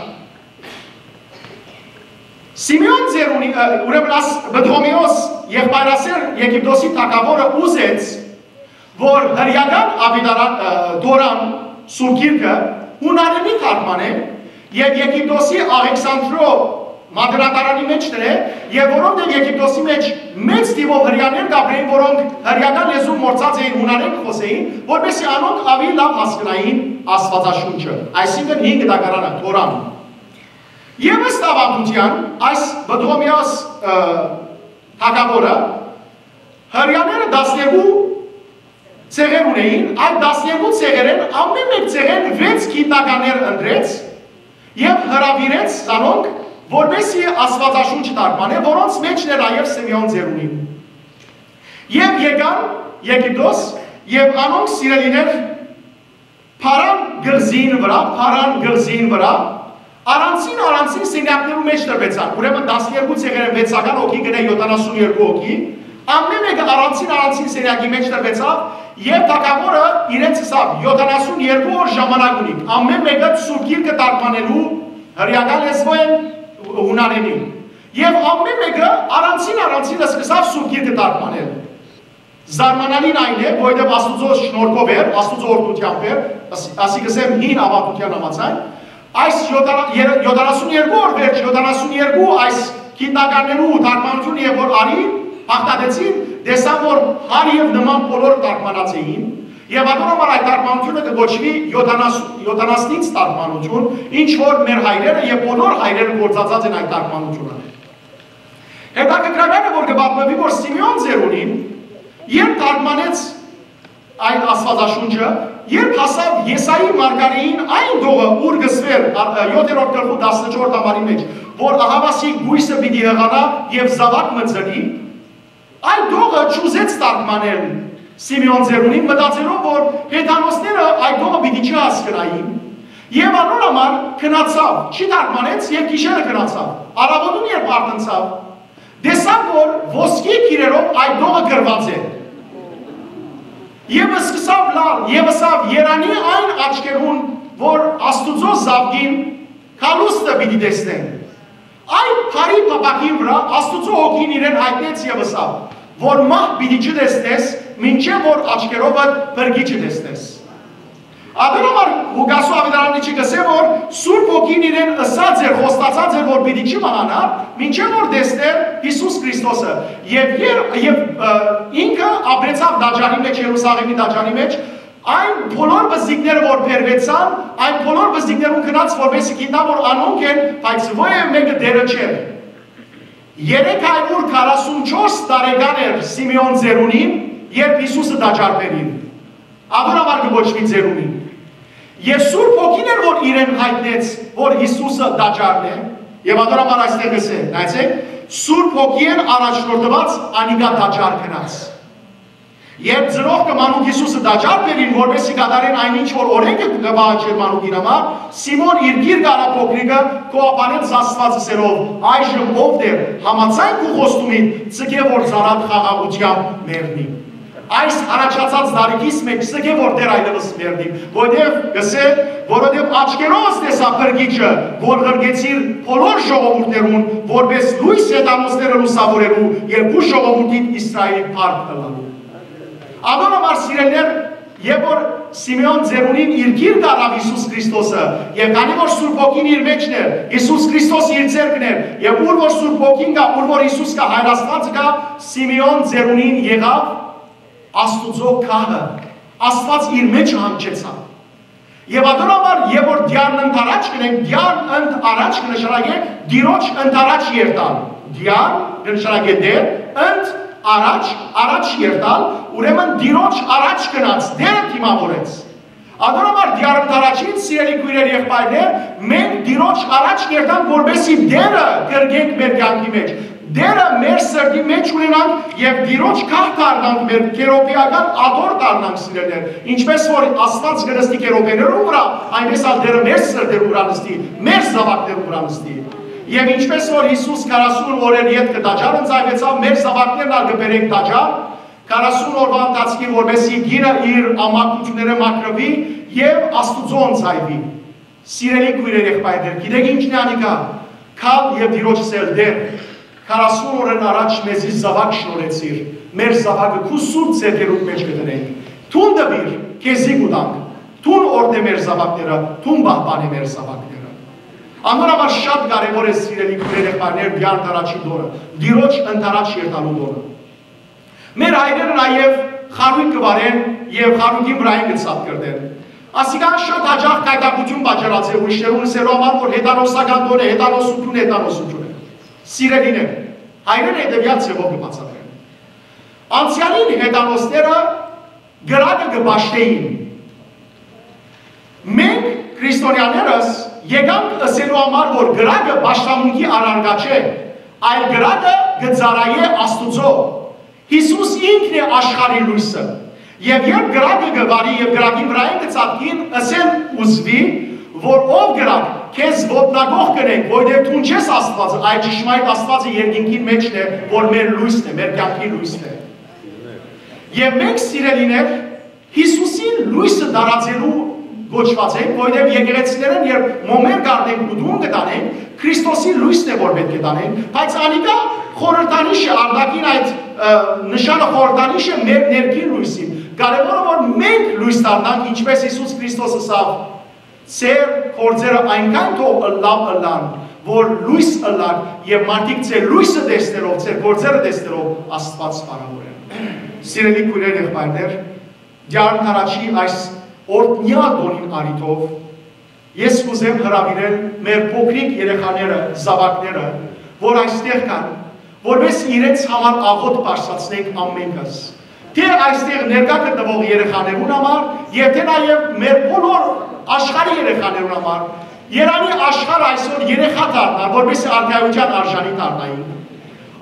Սիմեոն ձերունի, ուրեմն Բդրոմեոս եղբայրասեր Եգիպտոսի թագավորը ուզեց, որ հրեական Դորան Սուրբ Գիրքը հունարենի թարգմանե եւ Եգիպտոսի Աղեքսանդրո մատենատարանի մեջ դրե եւ որոնք Եգիպտոսի մեջ մեծ թիվով հրեաներ կապրեին, որոնք հրեական լեզու մորցած էին հունարեն խոսեին, որպեսզի անոնք ավելի լավ հասկանային Աստվածաշունչը, այսինքն 5 դակարանը Թորան։ Եվ ըստ ավանդության այս Բդրոմեոս թագավորը հրեաները 12 ցեղեր ունեին, այդ 12 ցեղերեն ամեն մեկ ցեղեն 6 գիտնականներ ընտրեց եւ հրավիրեց զանոնք, որպեսզի Աստվածաշունչ թարգմանե, որոնց մեջ էր նաեւ Սիմեոն ձերունին։ Եվ եկան Եգիպտոս եւ անոնք սիրելիներ Փարան գղզին վրա Առանցին սենյակներու մեջ տրվեցան, ուրեմն 12 ցեղերը 6-ական հոգի գնե 72 հոգի, ամեն մեկը առանցին սենյակի մեջ տրվեցավ եւ թագավորը իրենց ասավ 72 օր ժամանակ ունի, ամեն մեկը Սուրբ Գիրքը թարգմանելու հրեական լեզվով հունարենի եւ ամեն մեկը առանցին սկսավ Սուրբ Գիրքը թարգմանել։ Զարմանալին այն է, որովհետեւ Աստուծո շնորհքով էր, Աստուծո օրհնությամբ էր, ասի գսեմ հին ավանդության համաձայն այս 72 օր վերջ 72 այս գիտնականներու թարգմանությունը եւ որ արի հաղթադեցին դեսան որ հար եւ նման բոլոր թարգմանած էին եւ adoromar այդ թարգմանությունը կոչվի 70-ից թարգմանություն ինչ որ մեր հայրերը եւ բոլոր հայրերը գործածած են այդ թարգմանությունը։ Հետաքրքրական է որ կպատմվի որ Սիմեոն ձերունին երբ թարգմանեց այդ Աստվածաշունչը երբ հասավ Եսայի մարգարեին այն դողը ուր գսվեր 7-րդ գլխու 14 համարի մեջ որ Ահավասի գույսը պիտի հղանա եւ զավակ մծնի այդ դողը չուզեց թարգմանել Սիմեոն ձերունին մտածելով որ հեթանոսները այդ դողը պիտի չհասկանային եւ անոնամար քնացավ չի թարգմանեց եւ գիշերը քնացավ առավոտուն երբ արթնցավ դեսավ որ ոսկի գիրերով այդ դողը գրված է Եվ սկսավ լալ, եւ ասավ Երանի այն աչքերուն, որ Աստուծո զավգին քալուստը պիտի տեսնեն։ Այդ բարի փապակի վրա Աստուծո հոգին իրեն հայտնեց եւ ասավ, որ մահ պիտի չտեսնես, մինչեւ որ աչքերովդ բրգիչը տեսնես։ Adoromar Ղուկասու ավետարանիչը գսե որ Սուրբ Հոգին իրեն ըսած էր, խոստացած էր, որ պիտի չմահանա, մինչև որ տեսներ Հիսուս Քրիստոսը եւ ինքը ապրեցավ դաջանի մեջ Երուսաղեմի դաջանի մեջ այն բոլոր բզիկները որ բերվեցան, այն բոլոր բզիկներուն գնաց որպեսզի գիտա որ անոնք են, բայց ովը մեկը դերը չէ։ 344 տարեկան էր Սիմեոն ձերունին, երբ Հիսուսը դաջար բերին։ Adoromar կոչվի ձերունին։ Եվ Սուրբ Հոգին էր որ իրեն հայտնեց, որ Հիսուսը դաջարն է, եւ adoromar այստեղ է, նայեցեք, Սուրբ Հոգին առաջնորդված անիկա դաջար գնաց։ Երբ ծրող մանուկ Հիսուսը դաջար բերին, որպեսզի կատարեն այնինչ որ օրենքը կվաճեր մանուկին համար, Սիմոն իր գիրքը փոքրիկը կոապանեց Աստվածսերով, այժմ ով դեր համաձայն ու խոստումին ցկե որ ծարատ խաղաղությամբ մեռնի։ Այս առաջացած դարիքից մեկ ցկե որ դեր այլևս մեռնի, որովհետև գսե, որովհետև աչքերով տեսա բրգիչը, որ գրգեցիր բոլոր ժողովուրդներուն, որպես լույս հետամոսները լուսավորելու եւ ու ժողովուրդին Իսրայելի փառք տալու։ Adoromar սիրելիներ, երբ որ Սիմեոն ձերունին իր գիրքը առավ Հիսուս Քրիստոսը, եւ քանի որ Սուրբ Հոգին իր մեջն էր, Հիսուս Քրիստոս իր ձեռքն էր, եւ ուր որ Սուրբ Հոգին կա, ուր որ Հիսուս կա, հայրաստված կա, Սիմեոն ձերունին եղավ Աստուծո քահը, Աստված իր մեջ հանգեցավ։ Եվ ադորաբար եւ որ դիարն ընթարաճ կնենք, դիարն ընթարաճ կնշանակե դիրոջ ընթարաճ երտալ։ Դիարն կնշանակե դեր, առաջ երտալ, ուրեմն դիրոջ առաջ գնաց, դերը թիմավորեց։ Ադորաբար դիարն ընթարաճից, սիրելի քույրեր եղբայրներ, մենք դիրոջ առաջ երտանք, որպեսզի դերը կրկենք մեր կյանքի մեջ։ Դերը մեր սրտի մեջ ունենանք եւ դիրոջ քահ դառնանք մեր քերոպիական ադոր դառնանք սիրելիներ ինչպես որ Աստված գնստի քերոպեներու վրա այնպես էլ դերը մեր սրտերու վրա նստի մեր զավակներու վրա նստի եւ ինչպես որ Հիսուս 40 օրեր յետ կդաջար ընծայվեցավ մեր զավակներն ալ կբերենք դաջար 40 օրվա ընթացքի որպեսզի գիրը իր ամակությունները մաքրվի եւ Աստուծո ընծայվի սիրելի քույրեր եղբայրներ գիտեք ինչն է անիկա քալ եւ դիրոջ սել դեր 40 օրեն առաջ մեզի զավակ շնորհեցիր, մեր զավակը քու սուրբ ձեռքերուդ մեջ կդնենք, թուն դվիր, քեզի կուտանք, թուն օրդե մեր զավակները, թուն պահպանի մեր զավակները։ Անորոշ շատ կարևոր է սիրելի քույրեր եղբայրներ բյան տարաճի դորը, դիրոջ ընթարաճ երտալու դորը։ Մեր հայրերը նաև խարույկ կվարեն եւ խարույկի վրային գծած կրդեն։ Ասիկան շատ հաջող կայտակություն պատճառած է ուրիշներու լսելու համար, որ հետանոսական դոր է, հետանոսություն է։ Սիրելիներ, հայրերը հետևյալ ձևով կբացատրեն։ Անցյալին հետանոսները գրակը կբաշխեին։ Մենք քրիստոնյաներս եկանք ըսելու համար, որ գրակը բաշխամունքի առարգա չէ, այլ գրակը կծառայե Աստուծո։ Հիսուս ինքն է աշխարհի լույսը։ Եվ երբ գրակը գվարի եւ գրակի վրային կծածկին, ըսեն ուզվի, որ ով գրակ քեզ ոտնագող կնենք, որտեղ դու չես Աստվածը, այլ ճշմարիտ Աստվածը երկինքի մեջն է, որ մեր լույսն է, մեր կյանքի լույսն է։ Եվ մենք սիրելիներ Հիսուսին լույսը դարածելու գոչված ենք, որտեղ եկեղեցիներն երբ մոմեր գարնենք ու դուն կտանենք, Քրիստոսի լույսն է, որ պետք է տանենք, բայց անիկա խորհրդանիշը արդակին այդ նշանը խորհրդանիշը մեր ներքին լույսին։ Կարևորը որ մենք լույս դառնանք, ինչպես Հիսուս Քրիստոսը ասավ, Ձեր գործերը այնքան թող լավ ըլլան, որ լույս ըլլան եւ մարդիկ ձեր լույսը տեսնելով, ձեր գործերը տեսնելով Աստված բարավորեն։ Սիրելի քույրեր եղբայրներ, Դիարն Թարաչի այս օրտնյա դոնին արիտով ես կուզեմ հրավիրել մեր փոքրիկ երեխաները, զավակները, որ այստեղ կան, որպես իրենց համար աղոտ բարձրացնենք ամենքս։ Թե այստեղ ներկա գտնվող երեխաներուն համար, եւ թե նաեւ մեր բոլոր աշխարհի երեխաներուն համար, Երանի աշխարհ այսօր երեխա դառնա, որպեսզի արդյունության արժանի դառնային։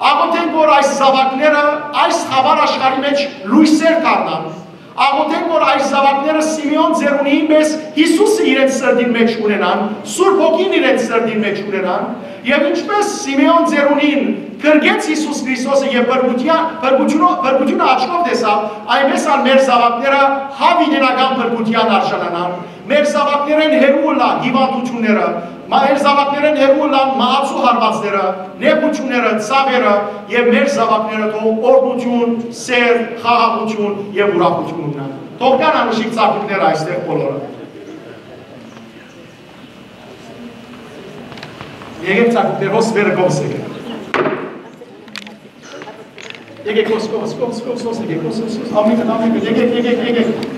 Աղոթենք, որ այս զավակները այս խավար աշխարհի մեջ լույսեր դառնան։ Աղոթենք, որ այս զավակները Սիմեոն Ձերունիի պես Հիսուսը իրենց սրտին մեջ ունենան, Սուրբ Հոգին իրենց սրտին մեջ ունենան, եւ ինչպես Սիմեոն Ձերունին կրկեց Հիսուս Քրիստոսը եւ բրգությունը աչքով տեսավ, այնպես ալ մեր զավակները հավիտենական բրգության արժանանան։ Մեր զավակներեն հերու լա հիվանդությունները, մեր զավակներեն հերու լան մահացու հարվածները, նեղությունները, ցավերը եւ մեր զավակները թող օրհնություն, սեր, խաղաղություն եւ ուրախություն ունենան։ Թող կան անուշիկ ծաղիկներ այստեղ բոլորը։ Եկեք ծաղիկներ հոս վերը կողս եկեք։ Եկեք կողս, եկեք ամենքը, եկեք։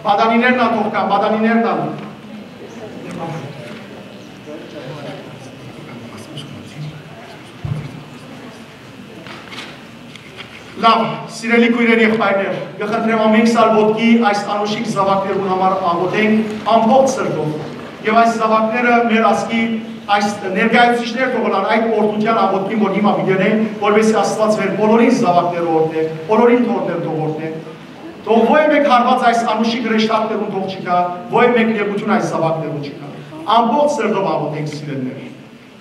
Բադանիներն ալ թող կան, բադանիներն ալ։ Լավ, սիրելի քույրեր եղբայրներ, կխնդրեմ ամեն սալ ոտքի այս անուշիկ զավակներուն համար աղոթենք ամբողջ սրտով։ Եվ այս զավակները մեր ասկի այս ներկայացուցիչներ թողնան այդ օրդության աղոթքին, որ հիմա միգենեն, որովհետեւ Աստված մեր բոլորին զավակները օրհնե, բոլորին թողներ թող օրհնե։ Թող ոչ մեկ հարված այս անուշիկ ռեշտակներուն թող չկա, ոչ մեկ նեղություն այս զավակներուն չկա։ Ամբողջ սրտով աղոթենք սիրելիներ։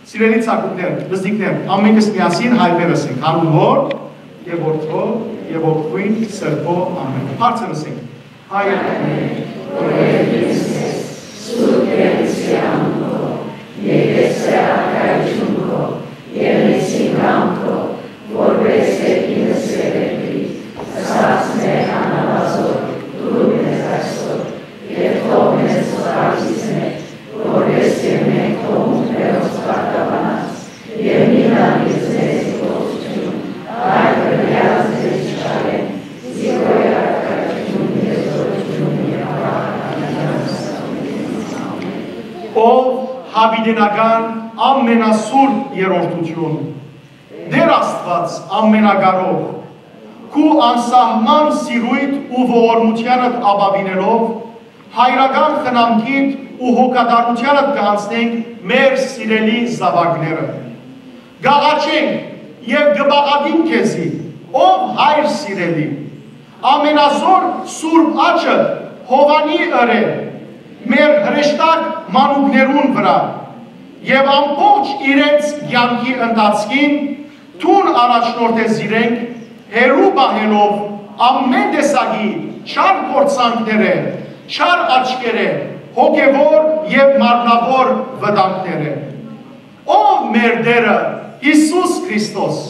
Սիրելի ցանկություններ, լսիկներ, ամենքս միասին հայրերս ենք, հանուն Հոր եւ Որդու եւ Որդուին Սրբո ամեն։ Բարձր ասենք։ Հայր Հավիդենական ամենասուրբ երրորդություն, Դեր Աստված ամենագարող, քու անսահման սիրույթ ու ողորմությանդ ապավինելով, հայրական խնամքիդ ու հոգատարությանդ կանցնենք մեր սիրելի զավակները։ Գաղաչենք և գբաղադին քեզի, ով հայր սիրելի, ամենազոր սուրբ աչը հովանի ըրե, մեր հրեշտակ մանուկներուն վրա և ամբողջ իրենց կյանքի ընթացքին թուն առաջնորդես իրենք հերու պահելով ամեն տեսակի չար փորձանքները, չար աչքերը, հոգևոր և մարմնավոր վտանգները։ Ով մեր Տերը Հիսուս Քրիստոս,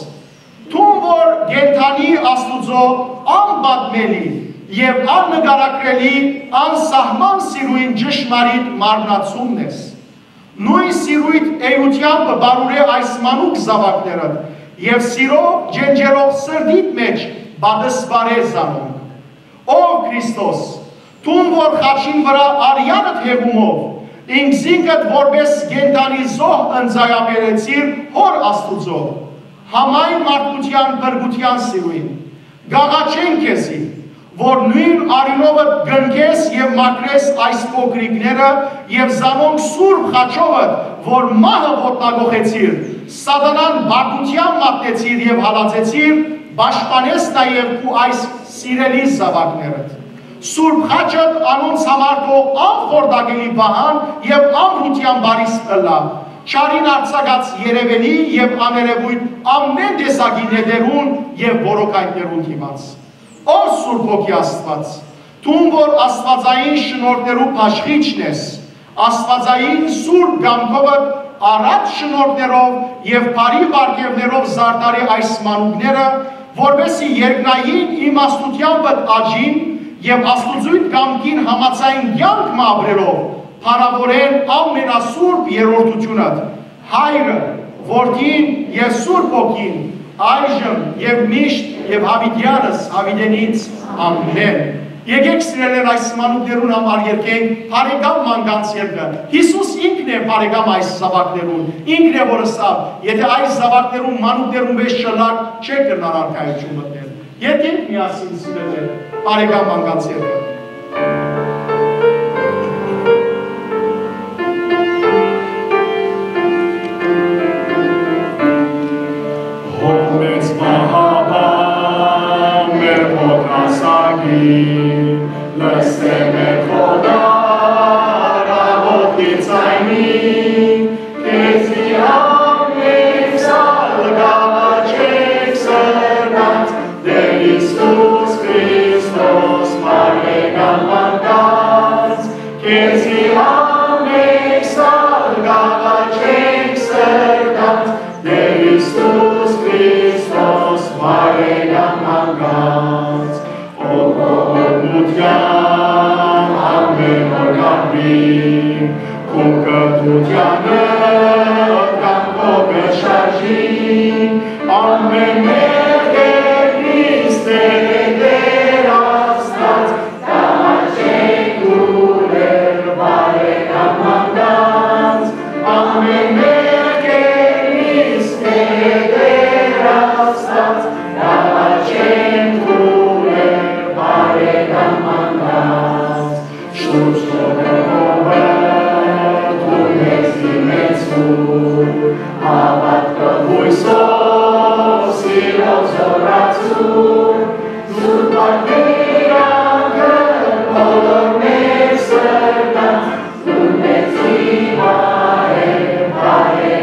թուն որ կենդանի Աստուծո անպատմելի և աննկարագրելի անսահման սիրույն ճշմարիտ մարմնացումն ես։ Նույն սիրույթ էյությամբ բարուրե այս մանուկ զավակները և սիրով ջենջերով սրդիտ մեջ բադսվարե զանոնք։ Ով Քրիստոս, թուն որ խաչին վրա արյանդ հեղումով, ինքզինքդ որպես կենդանի զոհ ընձայաբերեցիր հոր Աստուծո, համայն մարդկության բրգության սիրույն, գաղաչեն քեզի, որ նույն արինովդ գնքես և մակրես այս փոքրիկները և զանոնք սուրբ խաչովդ, որ մահը ոտնագողեցիր, սատանան բարկության մատնեցիր և հալածեցիր, պաշտպանես նաև քու այս սիրելի զավակներդ։ Սուրբ խաչդ անոնց համար թող անխորդագելի բահան և ամրության բարիս ըլլա, չարին արձակած երևելի և աներևույթ ամեն տեսակի նետերուն և որոկայքներուն դիմաց։ Ով Սուրբ Հոգի Աստված, թուն որ աստվածային շնորհներու փաշխիչն ես, աստվածային սուրբ կամքովդ առատ շնորհներով և բարի բարգևներով զարդարի այս մանուկները, որպեսզի երկնային իմաստությամբ աճին և աստուծույթ կամքին համաձայն կյանք ապրելով փառավորեն ամենասուրբ երրորդությունդ, Հայրը, Որդին և Սուրբ Հոգին, այժմ և միշտ և հավիտյանս հավիտենից ամեն։ Եկեք սիրելիներ այս մանուկներուն համար երկենք բարեկամ մանկանց երկը։ Հիսուս ինքն է բարեկամ այս զավակներուն, ինքն է որ ասավ, եթե այս զավակներուն մանուկներուն վեճ շլակ չեք կրնար արքայություն մտնել։ Երկենք միասին սիրելիներ բարեկամ մանկանց երկը։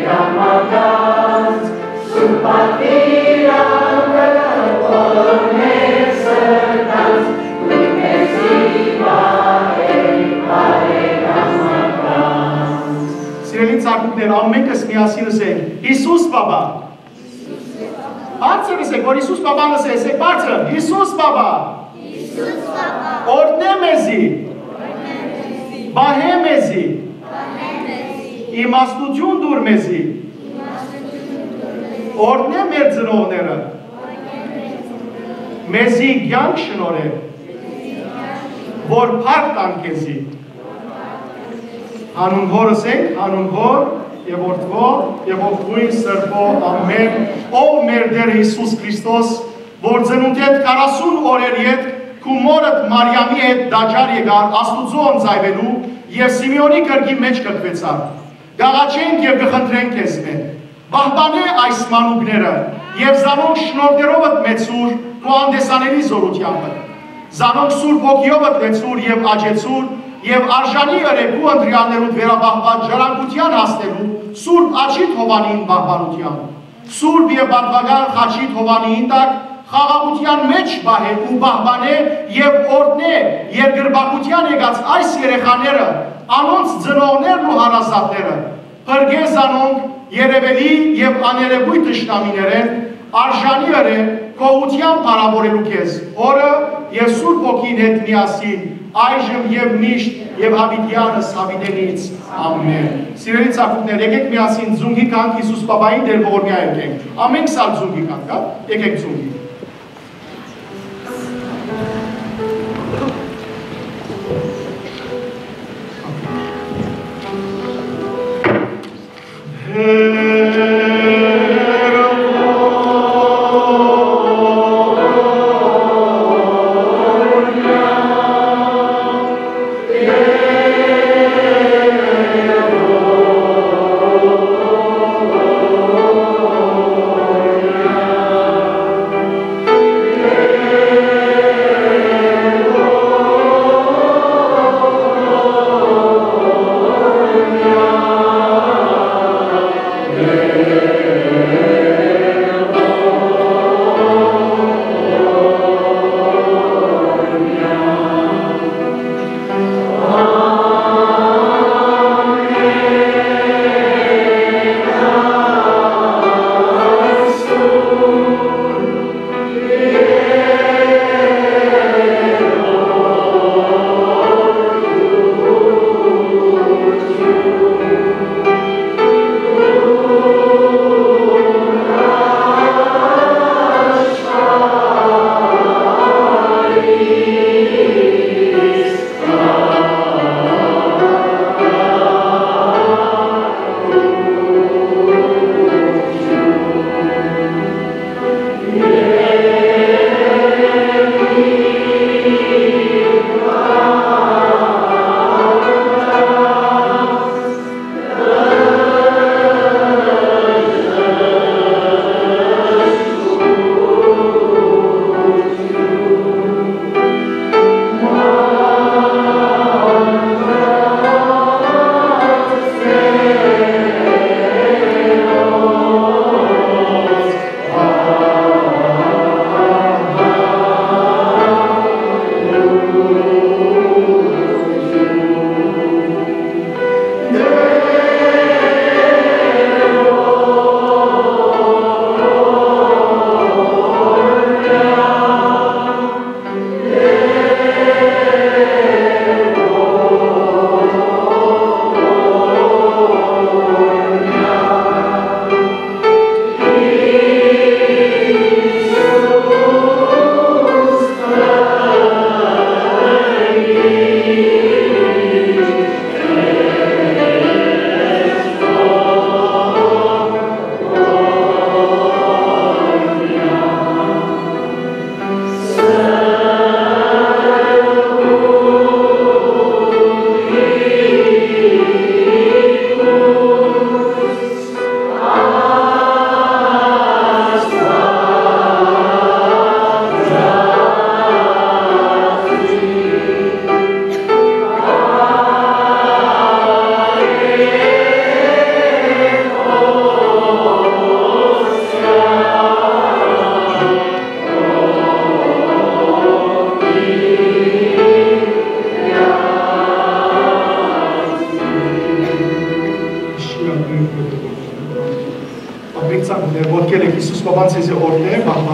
Come on. միասին ասենք Հիսուս բաբա։ Բարձր ասենք, որ Հիսուս բաբան ասենք բարձր, Հիսուս բաբա։ Օրհնե մեզի։ Բահե մեզի։ Իմաստություն դուր մեզի։ Օրհնե մեր ծնողները։ Մեզի կյանք շնորհե։ Որ փառք տան քեզի։ Հանուն Հորս ենք, հանուն Հոր եւ Որդվո եւ Որդուի Սրբո ամեն։ Ով մեր Տեր Հիսուս Քրիստոս, որ ծնունդեդ 40 օրերի հետ քու մորդ Մարիամի հետ դաջար եկար Աստուծո ընձայվելու եւ Սիմեոնի կրկի մեջ կրկվեցավ։ Գաղաչենք եւ կխնդրենք քեզ մեն։ Բահբանե այս մանուկները եւ զանոնք շնորհներովդ մեծուր քո անդեսանելի զորությամբ։ Զանոնք Սուրբ Հոգիովդ մեծուր եւ աճեցուր եւ արժանի ըրեքու ընտրյալներուդ վերաբահված ժառանգության հասնելու Սուրբ Աչիտ Հովանին բահբանության։ Սուրբ եւ բադվական Խաչիտ Հովանին տակ խաղաղության մեջ բահե ու բահբանե եւ օրհնե երկրպագության եկած այս երեխաները, անոնց ծնողներն ու հարազատները, փրկե զանոնք երևելի եւ աներևույթ թշնամիներեն արժանի ըրե կողության փառավորելու քեզ, օրը եւ Սուրբ Ոգին հետ միասին, այժմ եւ միշտ եւ հավիտյանս հավիտենից ամեն։ Սիրելի ցանկներ, եկեք միասին ձունգի կանք Հիսուս Պապային դեր ողորմյա եկենք։ Ամեն սալ ձունգի կանք, հա? Եկեք ձունգի։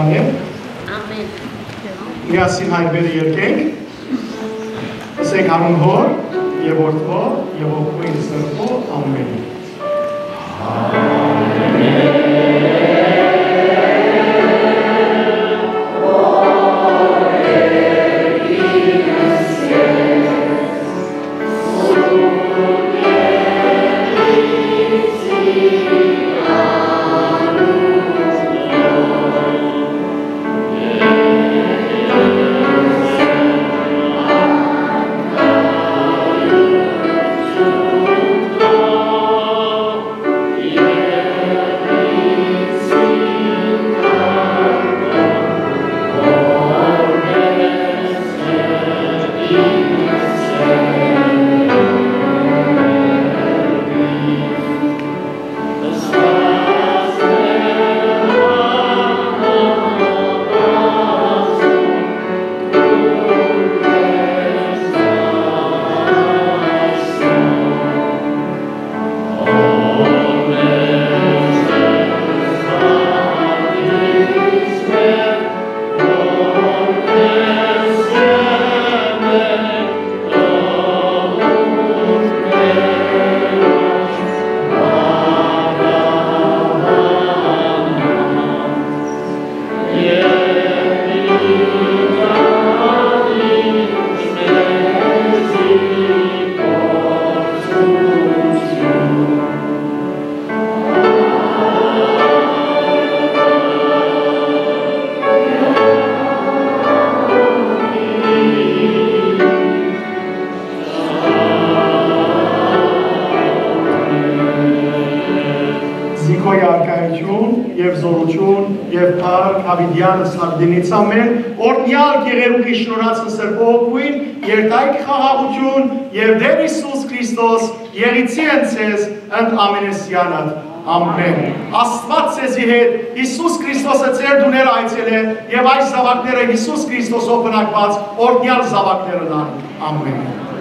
Ամեն։ Ամեն։ Միասին հայրերը երկենք։ Ասենք անուն հոր եւ որդվո եւ ողջույն սրբո ամեն։ Եվ զորություն եւ փառք Հավիդյանը Սարգսյանից ամեն օրնյալ Գեղեցիկ շնորհացն սրբոյին երթայք խաղաղություն եւ Տեր Հիսուս Քրիստոս եղիցի ընցես ընդ ամենեսյանդ ամեն Աստված ցեզի հետ Հիսուս Քրիստոսը ձեր դուներ այցել է եւ այս զավակները Հիսուս Քրիստոսով բնակված օրնյալ զավակներն են ամեն